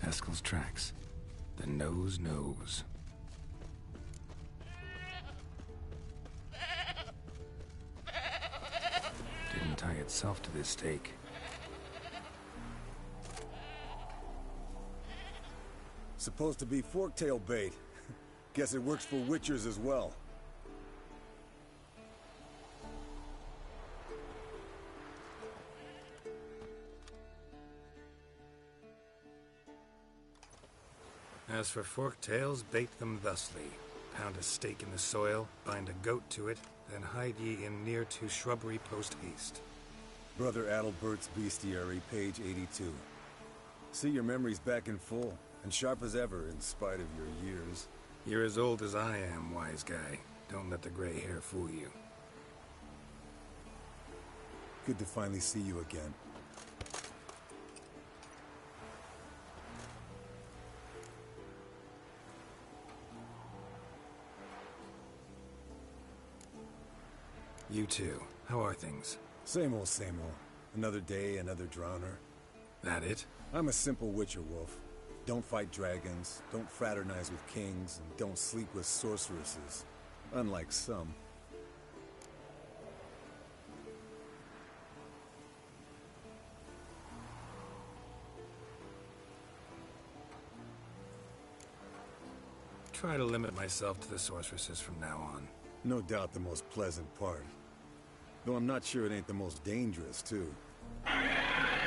Eskel's tracks. The nose knows. Didn't tie itself to this stake. Supposed to be forktail bait. Guess it works for witchers as well. As for forktails, bait them thusly. Pound a stake in the soil, bind a goat to it, then hide ye in near to shrubbery post haste. Brother Adalbert's Bestiary, page 82. See your memories back in full, and sharp as ever in spite of your years. You're as old as I am, wise guy. Don't let the gray hair fool you. Good to finally see you again. You too. How are things? Same old, same old. Another day, another drowner. That it? I'm a simple Witcher wolf. Don't fight dragons, don't fraternize with kings, and don't sleep with sorceresses. Unlike some. Try to limit myself to the sorceresses from now on. No doubt the most pleasant part. Though I'm not sure it ain't the most dangerous, too.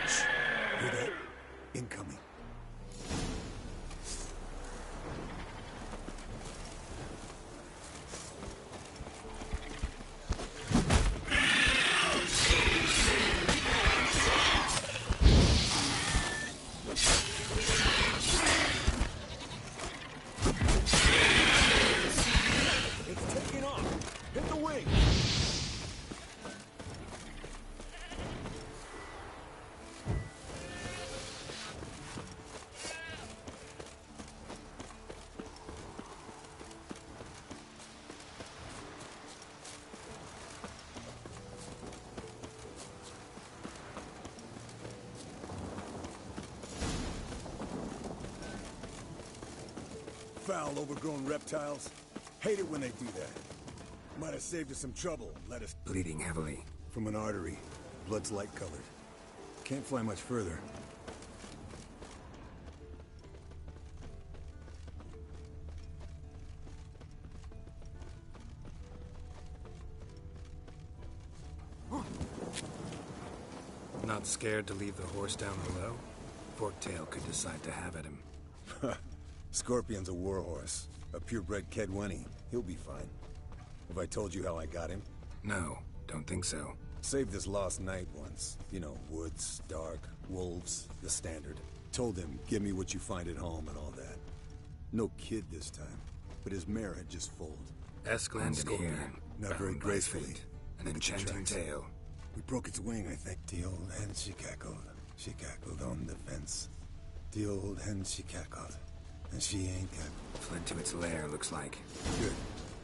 Shh! Hear that? Incoming. Foul, overgrown reptiles. Hate it when they do that. Might have saved us some trouble. Let us... Bleeding heavily. From an artery. Blood's light-colored. Can't fly much further. Not scared to leave the horse down below? Forktail could decide to have at him. Scorpion's a warhorse. A purebred Kedwenny. He'll be fine. Have I told you how I got him? No, don't think so. Saved this lost knight once. You know, woods, dark, wolves, the standard. Told him, give me what you find at home and all that. No kid this time, but his mare had just foaled. Landed here. Not very gracefully. An enchanting tale. We broke its wing, I think. The old hen, she cackled. She cackled on the fence. The old hen, she cackled. And she ain't cackled. Fled to its lair, looks like. Good.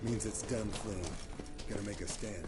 Means it's done fleeing. Gotta make a stand.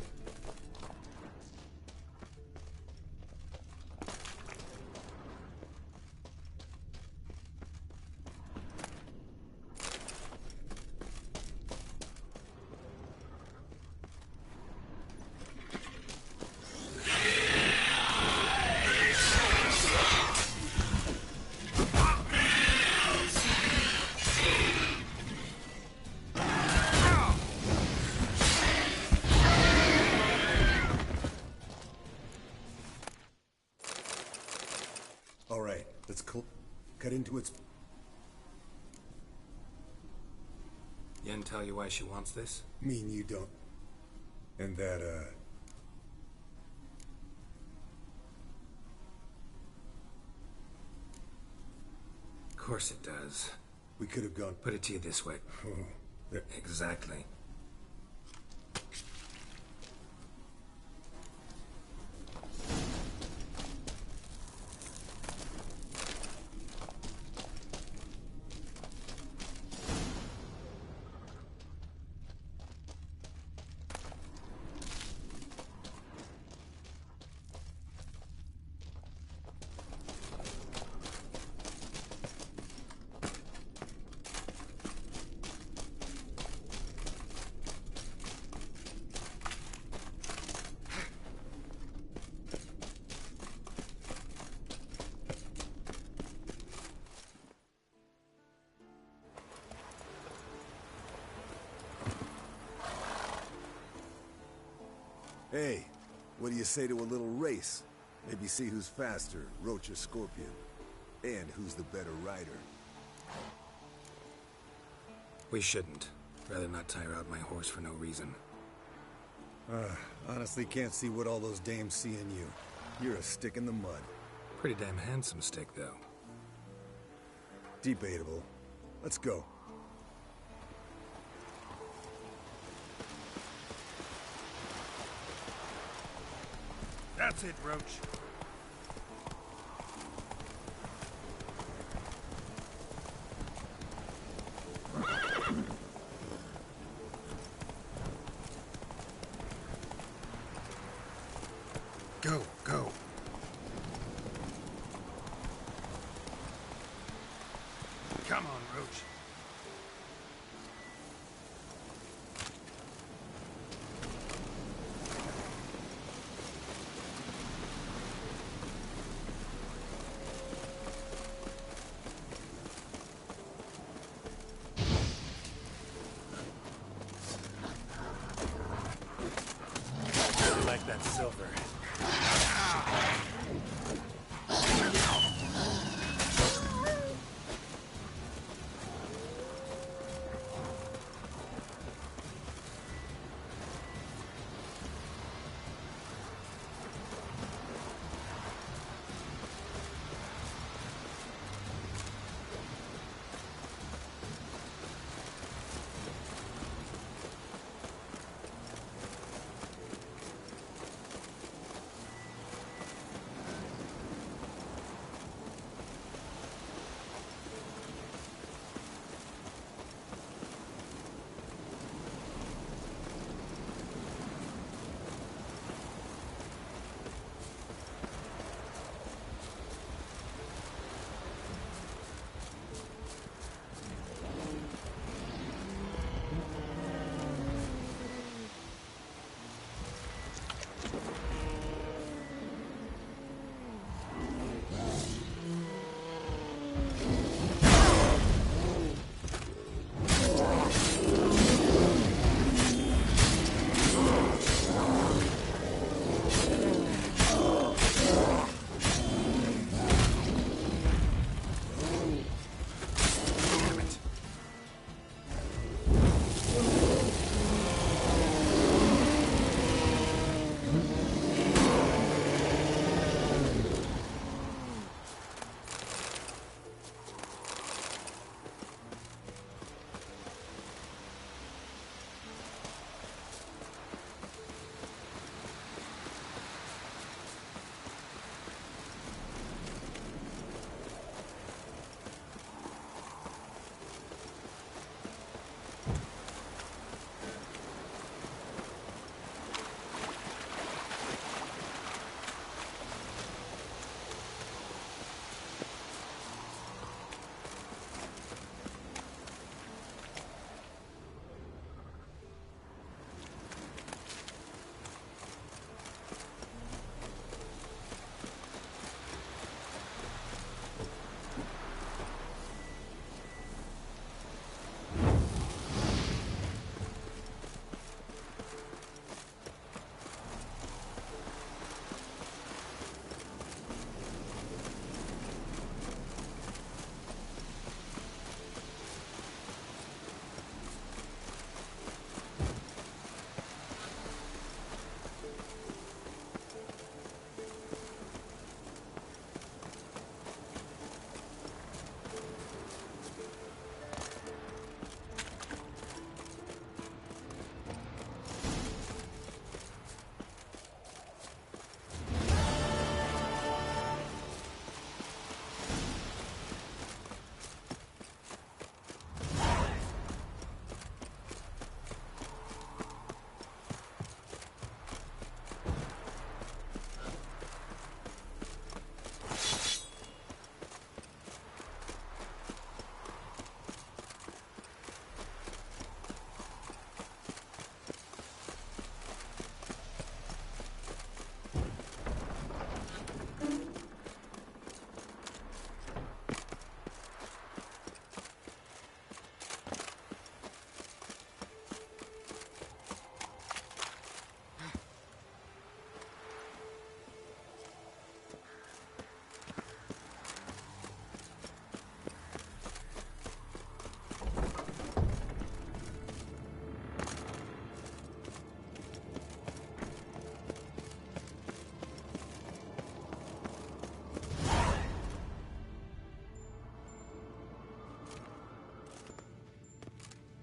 Cut into its... Yen tell you why she wants this? Mean you don't. And that, Of course it does. We could have gone... Put it to you this way. Exactly. Hey, what do you say to a little race? Maybe see who's faster, Roach or Scorpion. And who's the better rider. We shouldn't. Rather not tire out my horse for no reason. Honestly can't see what all those dames see in you. You're a stick in the mud. Pretty damn handsome stick, though. Debatable. Let's go. That's it, Roach. Go, go.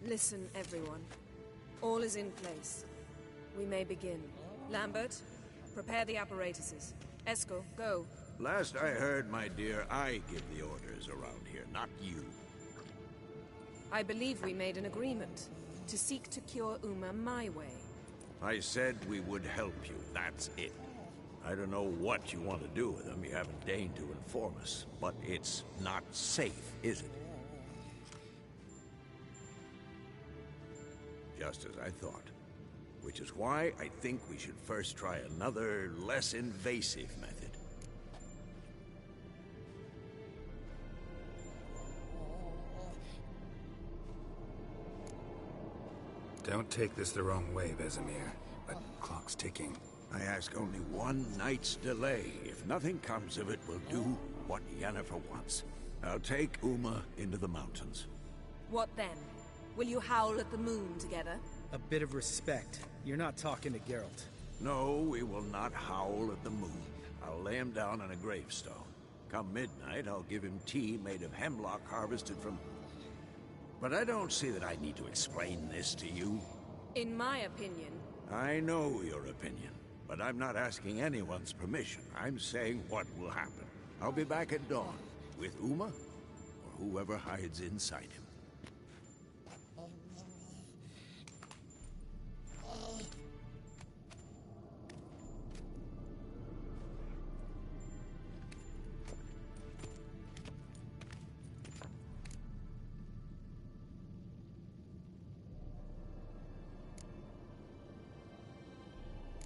Listen, everyone. All is in place. We may begin. Lambert, prepare the apparatuses. Eskel, go. Last I heard, my dear, I give the orders around here, not you. I believe we made an agreement to seek to cure Uma my way. I said we would help you, that's it. I don't know what you want to do with them, you haven't deigned to inform us. But it's not safe, is it? Just as I thought. Which is why I think we should first try another, less invasive method. Don't take this the wrong way, Vesemir, but clock's ticking. I ask only one night's delay. If nothing comes of it, we'll do what Yennefer wants. I'll take Uma into the mountains. What then? Will you howl at the moon together? A bit of respect. You're not talking to Geralt. No, we will not howl at the moon. I'll lay him down on a gravestone. Come midnight, I'll give him tea made of hemlock harvested from... But I don't see that I need to explain this to you. In my opinion... I know your opinion, but I'm not asking anyone's permission. I'm saying what will happen. I'll be back at dawn, with Uma, or whoever hides inside him.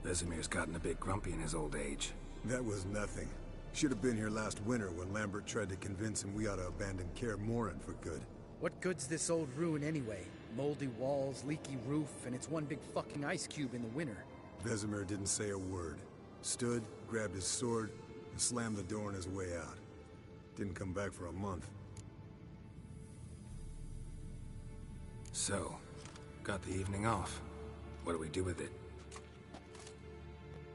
Vesemir's gotten a bit grumpy in his old age. That was nothing. Should have been here last winter when Lambert tried to convince him we ought to abandon Kaer Morhen for good. What good's this old ruin anyway? Moldy walls, leaky roof, and it's one big fucking ice cube in the winter. Vesemir didn't say a word. Stood, grabbed his sword, and slammed the door on his way out. Didn't come back for a month. So, got the evening off. What do we do with it?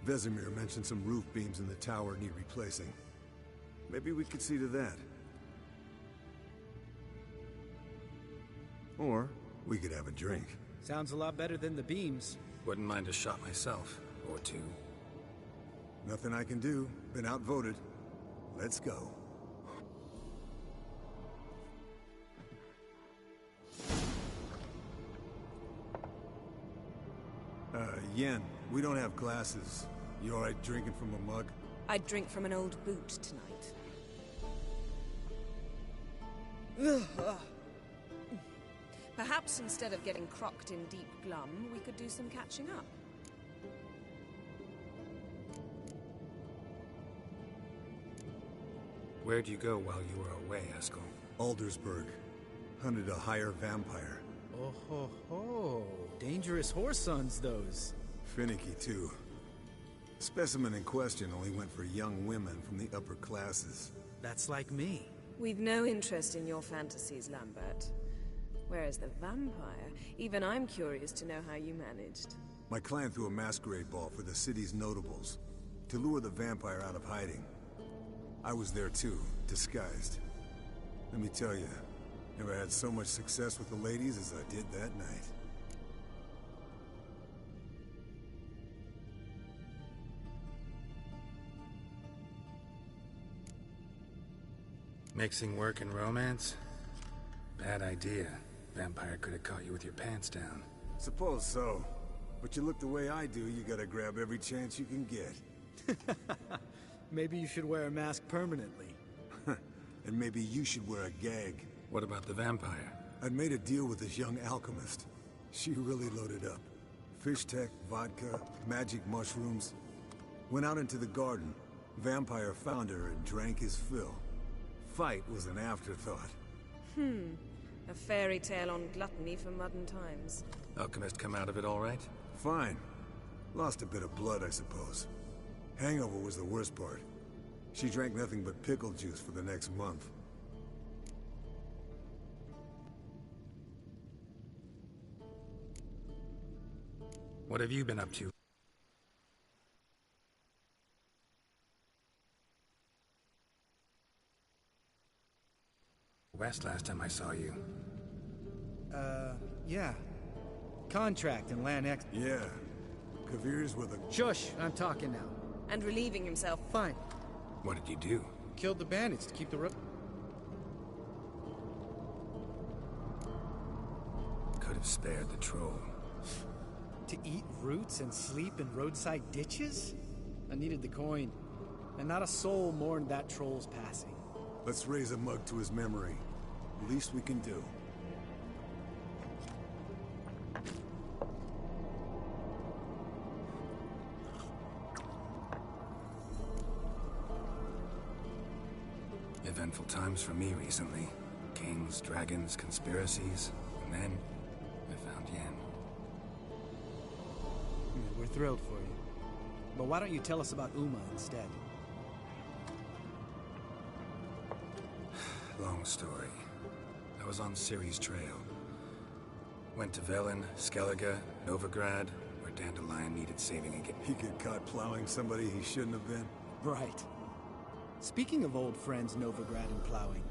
Vesemir mentioned some roof beams in the tower need replacing. Maybe we could see to that. Or we could have a drink. Sounds a lot better than the beams. Wouldn't mind a shot myself, or two. Nothing I can do. Been outvoted. Let's go. Yen, we don't have glasses. You alright drinking from a mug? I'd drink from an old boot tonight. Perhaps instead of getting crocked in deep glum, we could do some catching up. Where'd you go while you were away, Eskel? Aldersburg. Hunted a higher vampire. Oh ho ho. Dangerous whoresons, those. Finicky, too. Specimen in question only went for young women from the upper classes. That's like me. We've no interest in your fantasies, Lambert. Whereas the vampire, even I'm curious to know how you managed. My clan threw a masquerade ball for the city's notables, to lure the vampire out of hiding. I was there too, disguised. Let me tell you, never had so much success with the ladies as I did that night. Mixing work and romance? Bad idea. Vampire could have caught you with your pants down. Suppose so. But you look the way I do, you gotta grab every chance you can get. Maybe you should wear a mask permanently. And maybe you should wear a gag. What about the vampire? I'd made a deal with this young alchemist. She really loaded up. Fish tech, vodka, magic mushrooms. Went out into the garden. Vampire found her and drank his fill. Fight was an afterthought. A fairy tale on gluttony for modern times. Alchemist come out of it all right? Fine. Lost a bit of blood, I suppose. Hangover was the worst part. She drank nothing but pickle juice for the next month. What have you been up to? West last time I saw you. Yeah. Contract and land ex- Yeah. Kavir's with a... Shush! I'm talking now. And relieving himself. Fine. What did you do? Killed the bandits to keep the Could have spared the troll. To eat roots and sleep in roadside ditches? I needed the coin. And not a soul mourned that troll's passing. Let's raise a mug to his memory. Least we can do. Eventful times for me recently. Kings, dragons, conspiracies, and then I found Yen. Yeah, we're thrilled for you. But why don't you tell us about Uma instead? Long story. I was on Ciri's trail. Went to Velen, Skellige, Novigrad, where Dandelion needed saving again. He get caught plowing somebody he shouldn't have been. Right. Speaking of old friends Novigrad and plowing,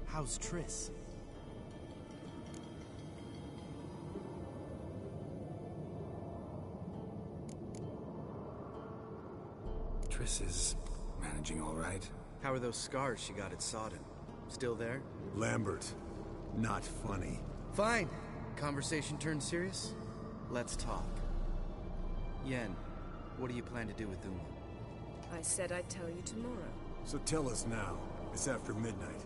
how's Triss? Triss is managing all right. How are those scars she got at Sodden? Still there? Lambert. Not funny. Fine. Conversation turned serious? Let's talk. Yen, what do you plan to do with Uma? I said I'd tell you tomorrow. So tell us now. It's after midnight.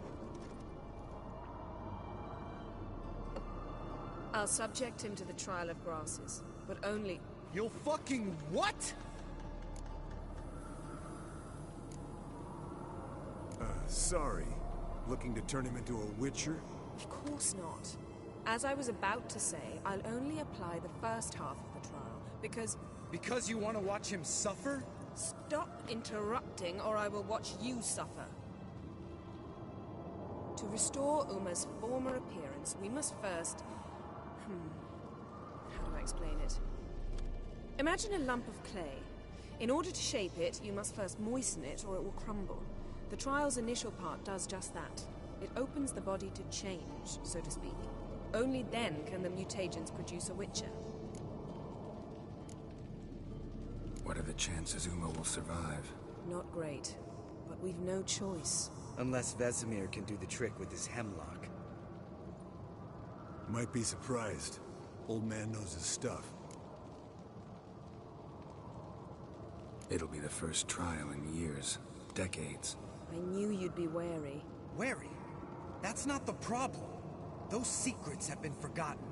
I'll subject him to the trial of grasses, but only... You'll fucking what? Sorry. Looking to turn him into a Witcher? Of course not. As I was about to say, I'll only apply the first half of the trial, because... Because you want to watch him suffer? Stop interrupting, or I will watch you suffer. To restore Uma's former appearance, we must first... How do I explain it? Imagine a lump of clay. In order to shape it, you must first moisten it, or it will crumble. The trial's initial part does just that. It opens the body to change, so to speak. Only then can the mutagens produce a Witcher. What are the chances Uma will survive? Not great, but we've no choice. Unless Vesemir can do the trick with his hemlock. Might be surprised. Old man knows his stuff. It'll be the first trial in years, decades. I knew you'd be wary. Wary? That's not the problem. Those secrets have been forgotten,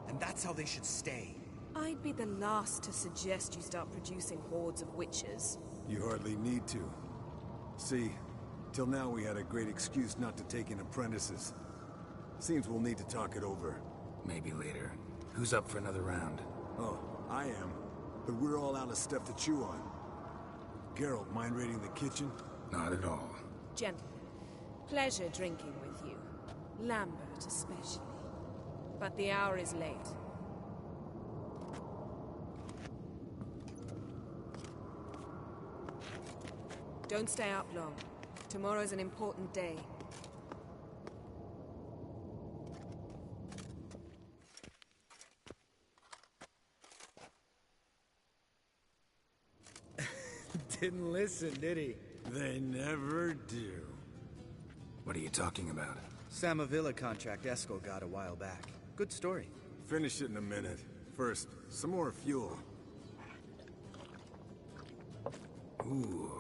and that's how they should stay. I'd be the last to suggest you start producing hordes of witches. You hardly need to. See, till now we had a great excuse not to take in apprentices. Seems we'll need to talk it over. Maybe later. Who's up for another round? Oh, I am. But we're all out of stuff to chew on. Geralt, mind raiding the kitchen? Not at all. Gentlemen, pleasure drinking with you. Lambert especially. But the hour is late. Don't stay up long. Tomorrow's an important day. Didn't listen, did he? They never do. What are you talking about? Samavilla contract Eskel got a while back. Good story. Finish it in a minute. First, some more fuel. Ooh,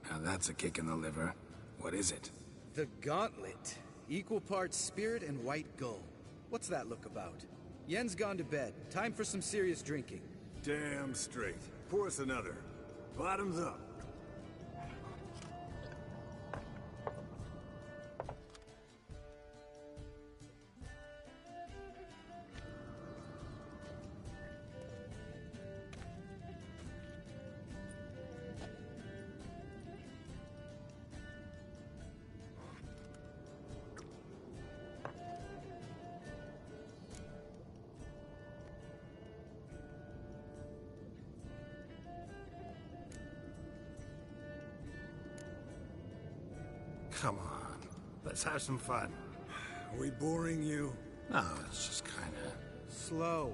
now that's a kick in the liver. What is it? The Gauntlet. Equal parts spirit and white gull. What's that look about? Yen's gone to bed. Time for some serious drinking. Damn straight. Pour us another. Bottoms up. Come on, let's have some fun. Are we boring you? No, it's just kinda... Slow.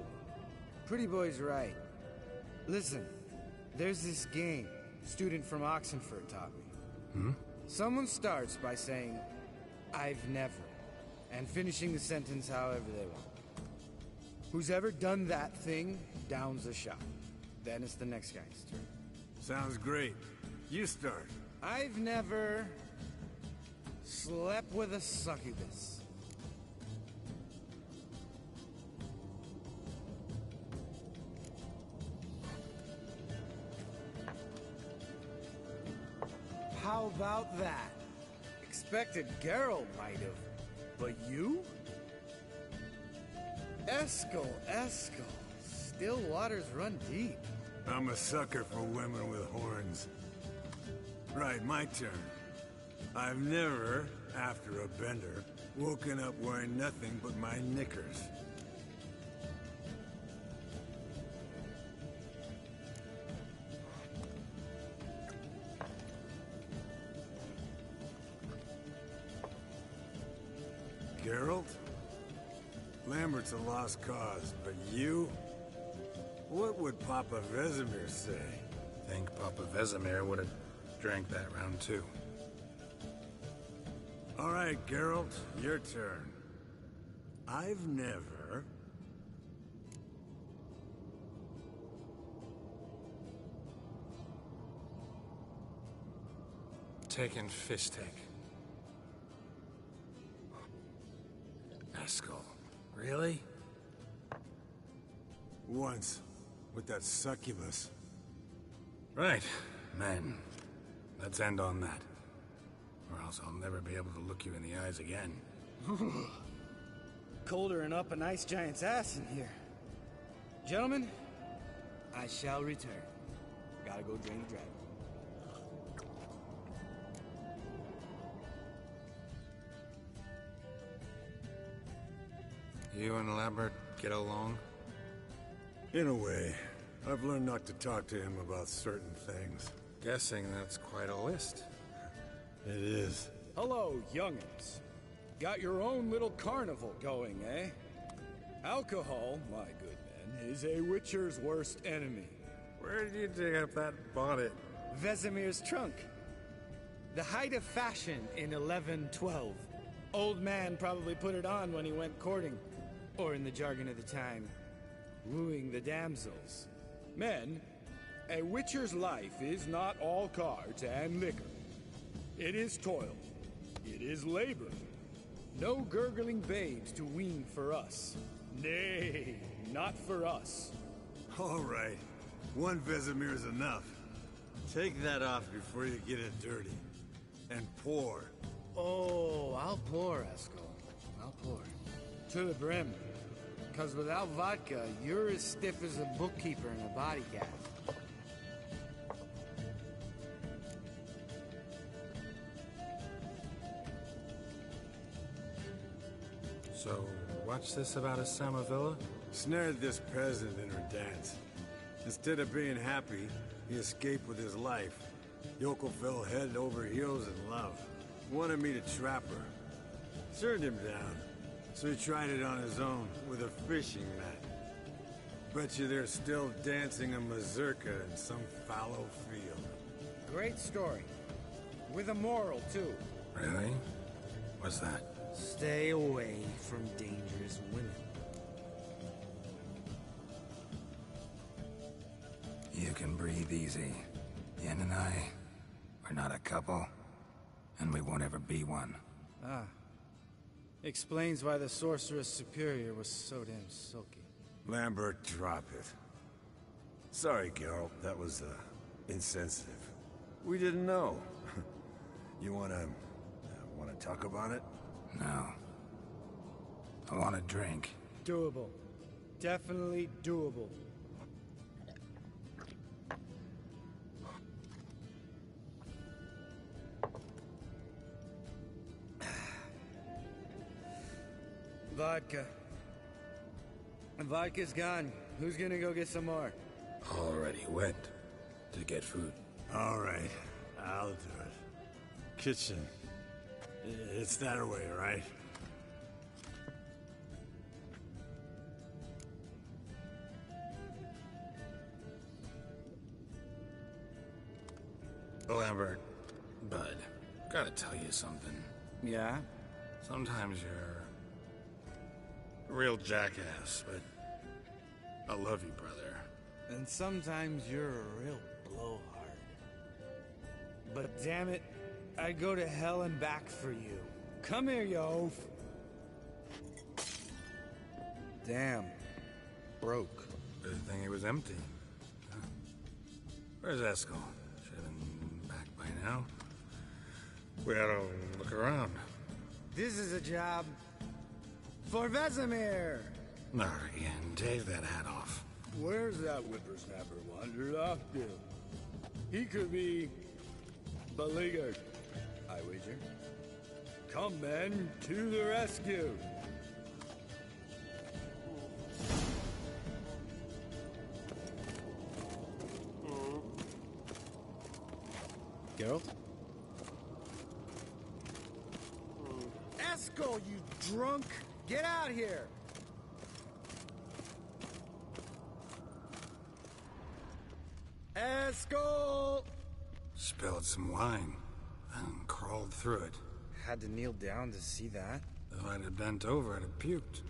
Pretty boy's right. Listen, there's this game student from Oxenford taught me. Hmm? Someone starts by saying, I've never, and finishing the sentence however they want. Who's ever done that thing downs a shot. Then it's the next guy's turn. Sounds great. You start. I've never slept with a succubus. How about that? Expected Geralt might have, but you? Eskel. Still waters run deep. I'm a sucker for women with horns. Right, my turn. I've never, after a bender, woken up wearing nothing but my knickers. Geralt? Lambert's a lost cause, but you? What would Papa Vesemir say? Think Papa Vesemir would have drank that round too. All right, Geralt, your turn. I've never... taken Fishtech. Eskel. Really? Once, with that succubus. Right, men. Let's end on that. Or else I'll never be able to look you in the eyes again. Colder and up an ice giant's ass in here. Gentlemen, I shall return. Gotta go drain the dragon. You and Lambert get along? In a way. I've learned not to talk to him about certain things. Guessing that's quite a list. It is. Hello, young'uns. Got your own little carnival going, eh? Alcohol, my good men, is a Witcher's worst enemy. Where did you dig up that bonnet? Vesemir's trunk. The height of fashion in 1112. Old man probably put it on when he went courting. Or in the jargon of the time, wooing the damsels. Men, a Witcher's life is not all cards and liquor. It is toil. It is labor. No gurgling babes to wean for us. Nay, not for us. All right. One Vesemir is enough. Take that off before you get it dirty. And pour. Oh, I'll pour, Eskel. I'll pour. To the brim. Because without vodka, you're as stiff as a bookkeeper in a body gaff. So, what's this about a Samavilla? Snared this peasant in her dance. Instead of being happy, he escaped with his life. Yoko fell head over heels in love. Wanted me to trap her. Turned him down. So he tried it on his own, with a fishing net. Bet you they're still dancing a mazurka in some fallow field. Great story. With a moral, too. Really? What's that? Stay away from dangerous women. You can breathe easy. Yen and I, we're not a couple, and we won't ever be one. Ah. Explains why the Sorceress Superior was so damn silky. Lambert, drop it. Sorry, Geralt, that was, insensitive. We didn't know. You wanna talk about it? No. I want a drink. Doable. Definitely doable. Vodka. Vodka's gone. Who's gonna go get some more? Already went to get food. All right, I'll do it. Kitchen. It's that way, right? Lambert, bud, gotta tell you something. Yeah? Sometimes you're a real jackass, but I love you, brother. And sometimes you're a real blowhard. But damn it, I'd go to hell and back for you. Come here, you oaf. Damn. Broke. Good thing it was empty. Huh. Where's Eskel? Should have been back by now. We ought to look around. This is a job for Vesemir. Not again. Take that hat off. Where's that whippersnapper wandered off to? He could be beleaguered, I wager. Come, men, to the rescue. Geralt? Eskel, you drunk! Get out here! Eskel! Spilled some wine and crawled through it. Had to kneel down to see that. If I'd have bent over, I'd have puked.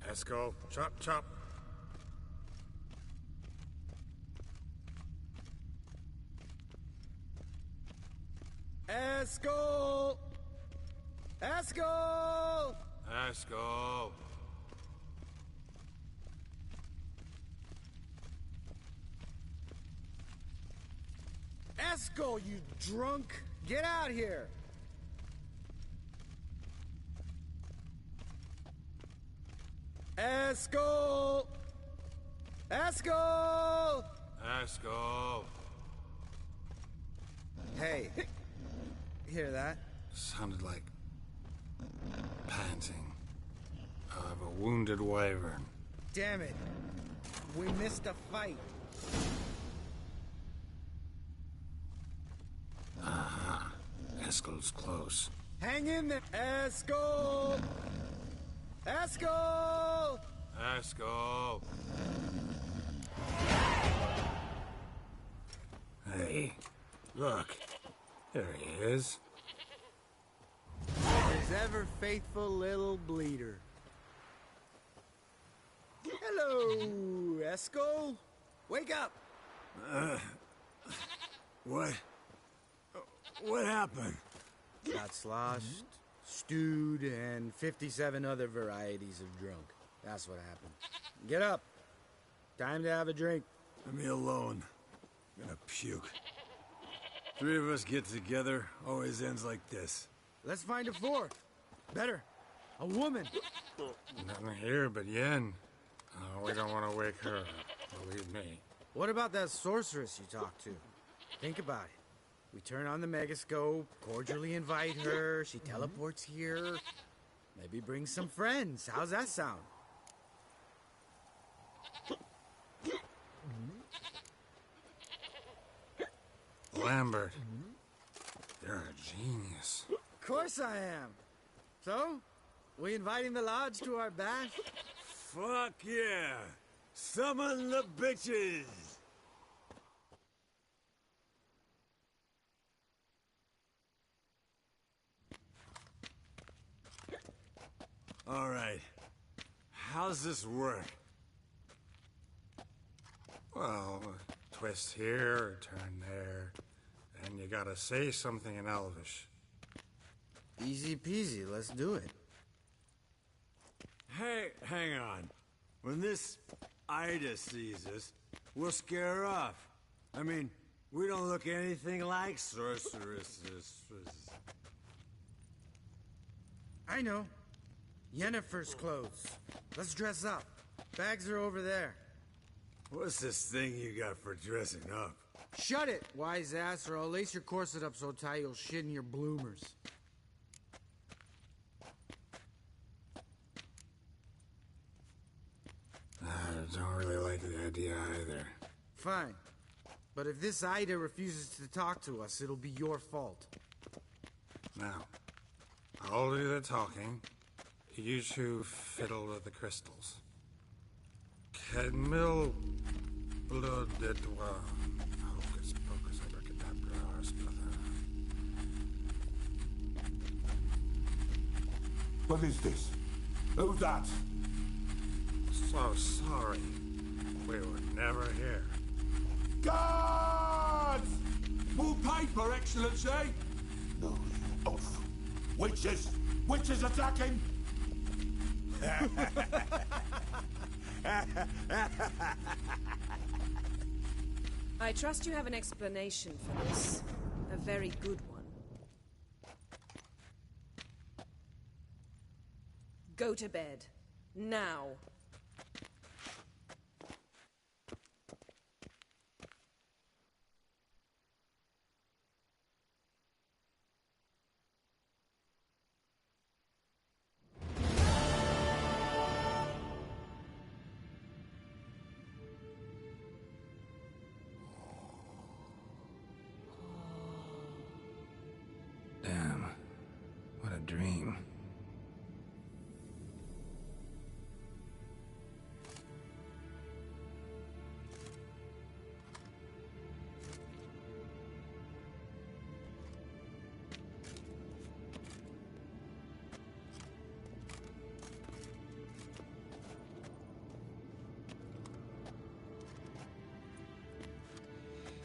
Eskel, chop, chop. Eskel! Eskel! Eskel. Eskel, you drunk! Get out here! Eskel! Eskel! Eskel. Hey, hear that? Sounded like panting of a wounded wyvern. Damn it. We missed a fight. Aha. Eskel's close. Hang in there. Eskel! Eskel! Eskel. Hey, look. There he is. His ever faithful little bleeder. Hello, Eskel. Wake up. What? What happened? Got sloshed, stewed, and 57 other varieties of drunk. That's what happened. Get up. Time to have a drink. Leave me alone. I'm gonna puke. Three of us get together, always ends like this. Let's find a fourth. Better. A woman. Nothing here but Yen. Oh, we don't want to wake her up, believe me. What about that sorceress you talked to? Think about it. We turn on the megascope, cordially invite her, she teleports here. Maybe bring some friends. How's that sound? Lambert, you're a genius. Of course I am. So, we inviting the lodge to our bash? Fuck yeah! Summon the bitches! All right. How's this work? Well, twist here, turn there, and you gotta say something in Elvish. Easy peasy, let's do it. Hey, hang on. When this Ida sees us, we'll scare her off. I mean, we don't look anything like sorceresses. I know. Yennefer's clothes. Let's dress up. Bags are over there. What's this thing you got for dressing up? Shut it, wise ass, or I'll lace your corset up so tight you'll shit in your bloomers. I don't really like the idea either. Fine. But if this Ida refuses to talk to us, it'll be your fault. Now, I'll do the talking, You two fiddle with the crystals. Cadmil blood de doigt. Hocus pocus abracadabra, arsplatha. What is this? Who's that? So sorry. We were never here. Guards! More paper, Excellency! No, off. Witches! Witches attacking! I trust you have an explanation for this. A very good one. Go to bed. Now. Damn. What a dream.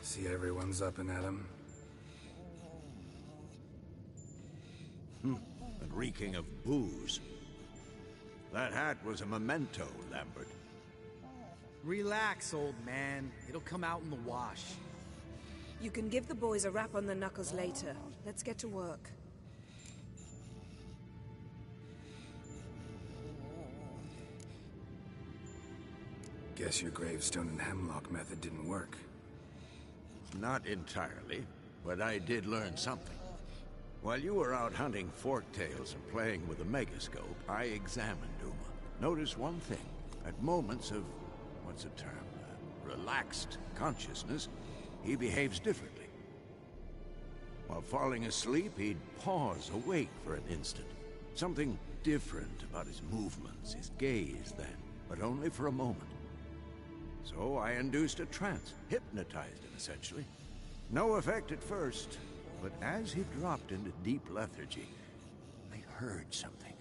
See everyone's up and at 'em. And reeking of booze. That hat was a memento, Lambert. Relax, old man. It'll come out in the wash. You can give the boys a rap on the knuckles later. Let's get to work. Guess your gravestone and hemlock method didn't work. Not entirely, but I did learn something. While you were out hunting forktails and playing with the megascope, I examined Uma. Noticed one thing. At moments of, what's the term, relaxed consciousness, he behaves differently. While falling asleep, he'd pause, awake for an instant. Something different about his movements, his gaze then, but only for a moment. So I induced a trance, hypnotized him essentially. No effect at first, but as he dropped into deep lethargy, I heard something.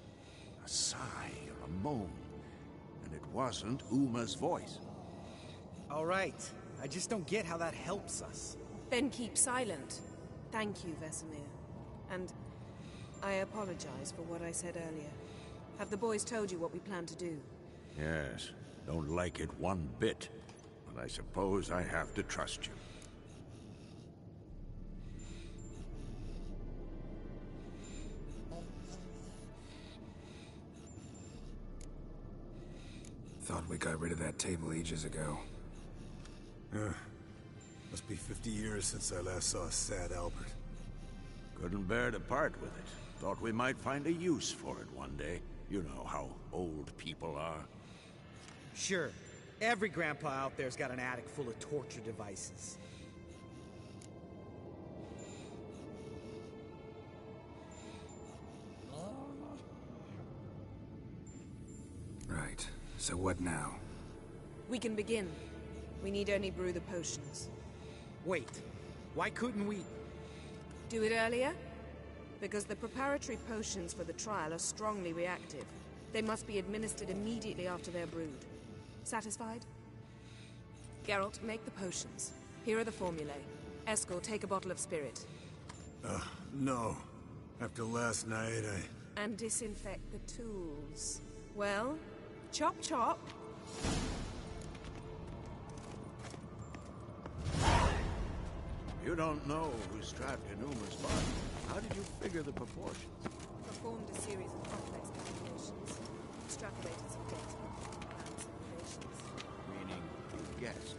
A sigh or a moan, and it wasn't Uma's voice. All right. I just don't get how that helps us. Then keep silent. Thank you, Vesemir. And I apologize for what I said earlier. Have the boys told you what we plan to do? Yes, don't like it one bit, but I suppose I have to trust you. Thought we got rid of that table ages ago. Must be 50 years since I last saw sad Albert. Couldn't bear to part with it. Thought we might find a use for it one day. You know how old people are. Sure. Every grandpa out there's got an attic full of torture devices. Right. So what now? We can begin. We need only brew the potions. Wait. Why couldn't we... Do it earlier? Because the preparatory potions for the trial are strongly reactive. They must be administered immediately after they're brewed. Satisfied? Geralt, make the potions. Here are the formulae. Eskel, take a bottle of spirit. No. After last night, And disinfect the tools. Well, chop chop. You don't know who's trapped in Uma's body. How did you figure the proportions? Performed a series of complex calculations. Extrapolated some data. Planned some relations. Meaning, you guessed.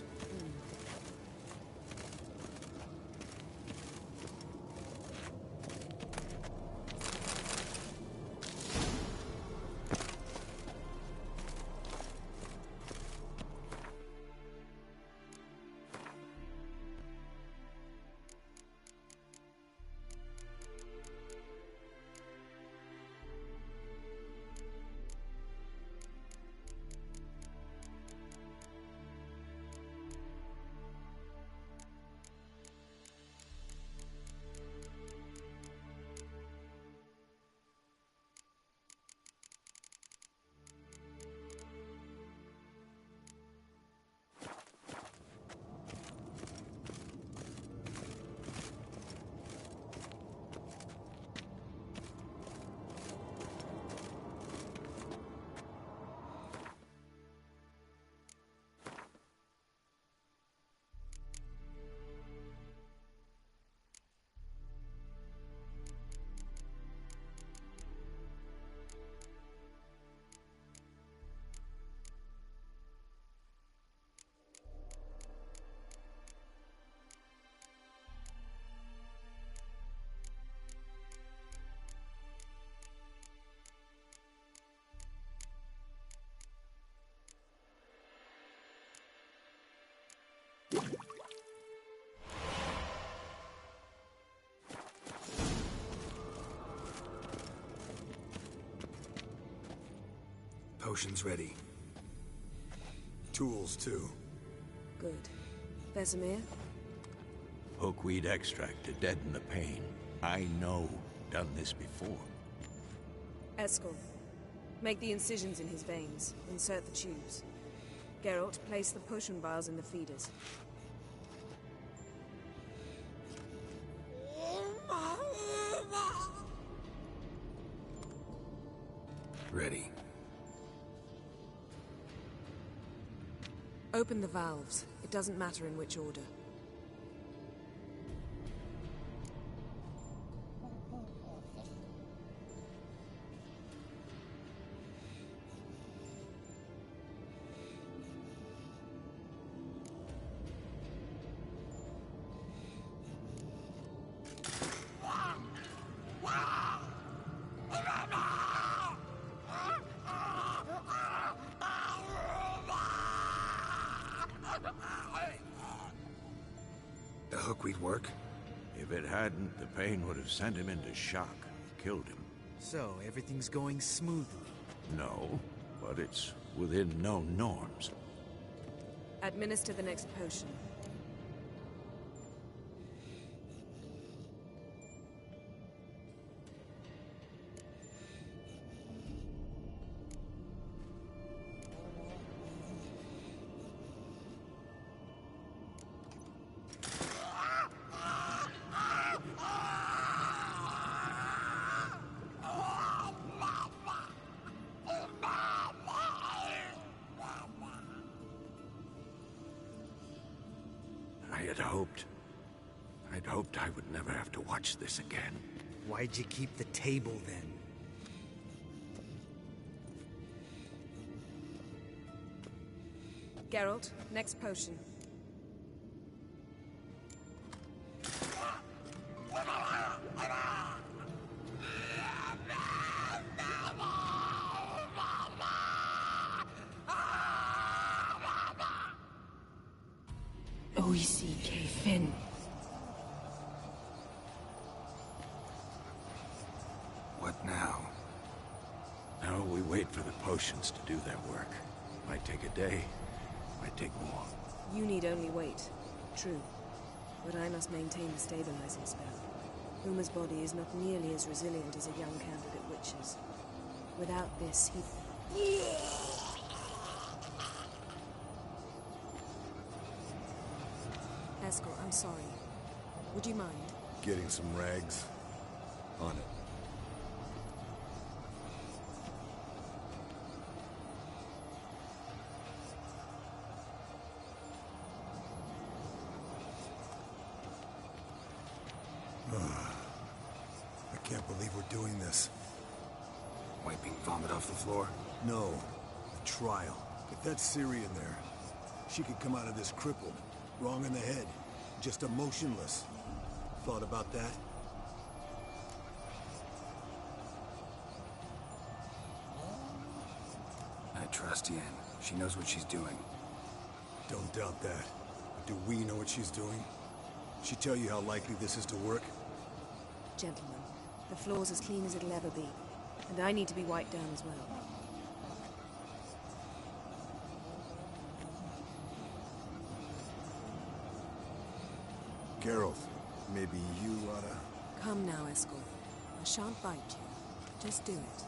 potions ready. Tools, too. Good. Vesemir? Hookweed extract to deaden the pain. I know. Done this before. Eskel. Make the incisions in his veins. Insert the tubes. Geralt, place the potion vials in the feeders. Ready. Open the valves. It doesn't matter in which order. The hookweed work? If it hadn't, the pain would have sent him into shock. Killed him. So, everything's going smoothly? No, but it's within known norms. Administer the next potion. I'd hoped I would never have to watch this again. Why'd you keep the table, then? Geralt, next potion. OECK Finn. What now? Now we wait for the potions to do their work. Might take a day, might take more. You need only wait. True. But I must maintain the stabilizing spell. Uma's body is not nearly as resilient as a young candidate witch's. Without this, he... Eskel, I'm sorry. Would you mind? Getting some rags. On it. I can't believe we're doing this. Wiping vomit off the floor? No. The trial. If that's Ciri in there, she could come out of this crippled. Wrong in the head. Just emotionless. Thought about that? I trust Yen. She knows what she's doing. Don't doubt that. But do we know what she's doing? She tell you how likely this is to work? Gentlemen, the floor's as clean as it'll ever be. And I need to be wiped down as well. Geralt, maybe you oughta... Come now, Eskel. I shan't bite you. Just do it.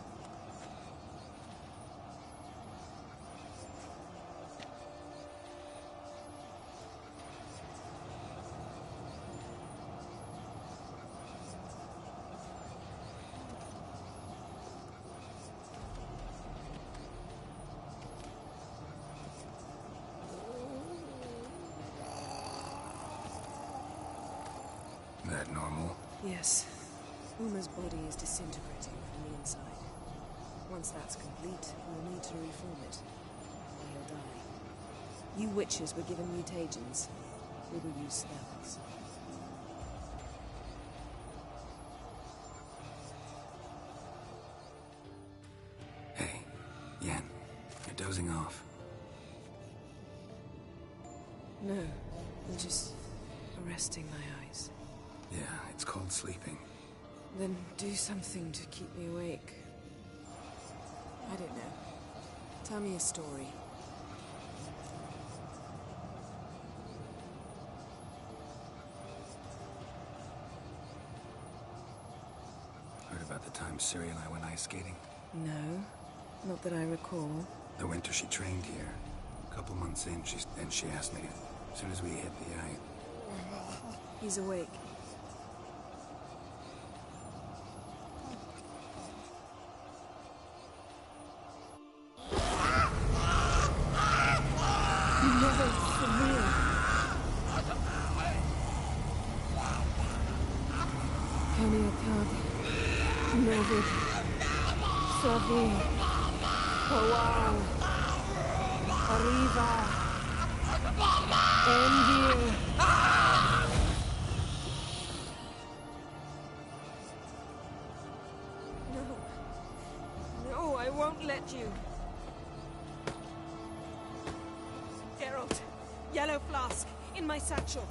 That normal? Yes. Uma's body is disintegrating from the inside. Once that's complete, we'll need to reform it. Or he'll die. You witches were given mutagens. We will use spells. Hey, Yen. You're dozing off. No, I'm just arresting my eyes. Yeah, it's called sleeping. Then do something to keep me awake. I don't know. Tell me a story. Heard about the time Ciri and I went ice skating? No, not that I recall. The winter she trained here. A couple months in, she asked me to, as soon as we hit the ice. He's awake. No, I won't let you. Geralt, yellow flask, in my satchel.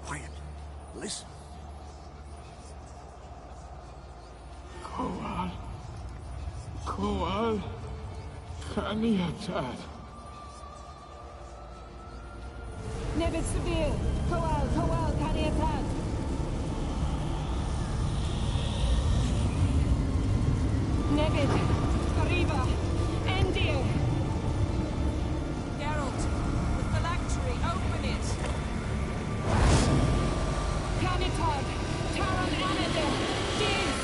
Quiet. Listen. Koal, Kaniatad. Nevis Severe, Koal, Kaniatad. Nevid, Arriva, Endir. Geralt, the phylactery, open it. Kanitad, Taran Anadir, Diz.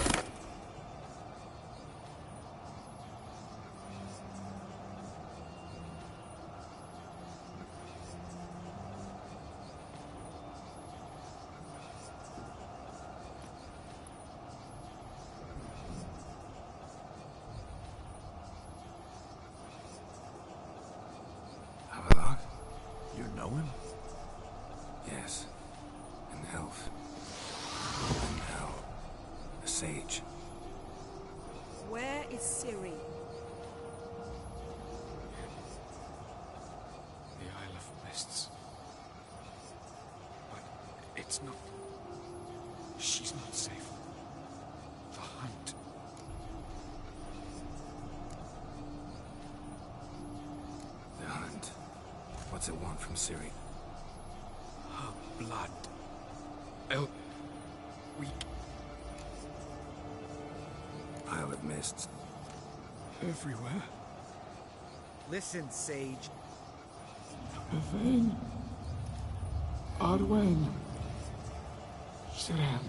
You know him? Yes. An elf. And hell. A sage. Where is Ciri? The Isle of Mists. But it's not... She's not safe. The hunt. The hunt. What's it want from Ciri? Her blood. Weak. Isle of Mists. Everywhere. Listen, Sage. Yvain. Arwen. Siran.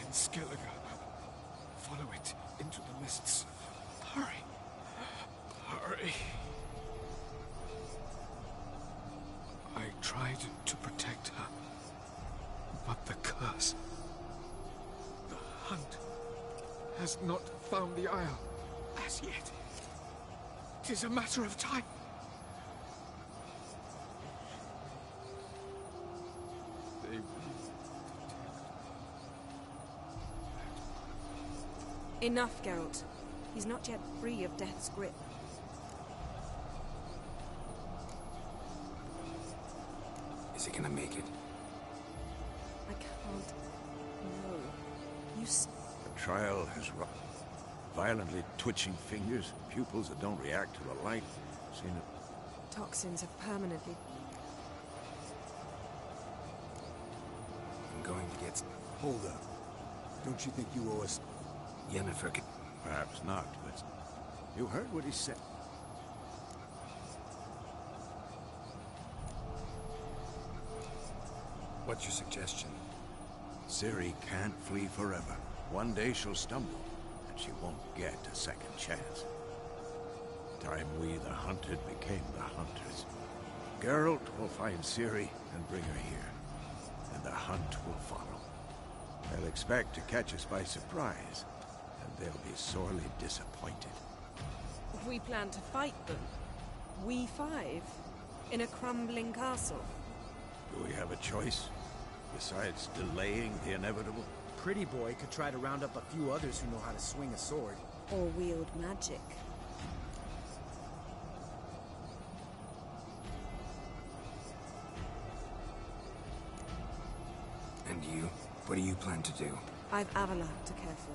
In Skellige. Follow it into the mists. Hurry. Hurry. I tried to protect her. But the curse... The hunt has not found the Isle as yet. It is a matter of time. They will detect. Enough, Geralt. He's not yet free of death's grip. Is he gonna make it? I can't. No. You The trial has run. Violently twitching fingers, pupils that don't react to the light. Seen it. toxins have permanently... I'm going to get... Hold up. Don't you think you owe us... Yennefer can... Perhaps not, but... You heard what he said. What's your suggestion? Ciri can't flee forever. One day she'll stumble, and she won't get a second chance. Time we, the hunted, became the hunters. Geralt will find Ciri and bring her here, and the hunt will follow. They'll expect to catch us by surprise, and they'll be sorely disappointed. We plan to fight them. We five? In a crumbling castle? Do we have a choice? Besides delaying the inevitable? Pretty Boy could try to round up a few others who know how to swing a sword. Or wield magic. And you? What do you plan to do? I've Avalanche to care for.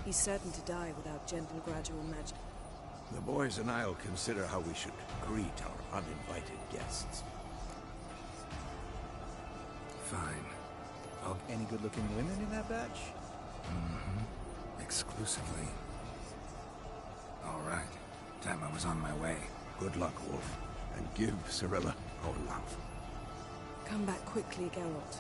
He's certain to die without gentle, gradual magic. The boys and I'll consider how we should greet our uninvited guests. Fine. Any good-looking women in that batch? Mm-hmm. Exclusively. All right. Time I was on my way. Good luck, Wolf. And give Cirilla our love. Come back quickly, Geralt.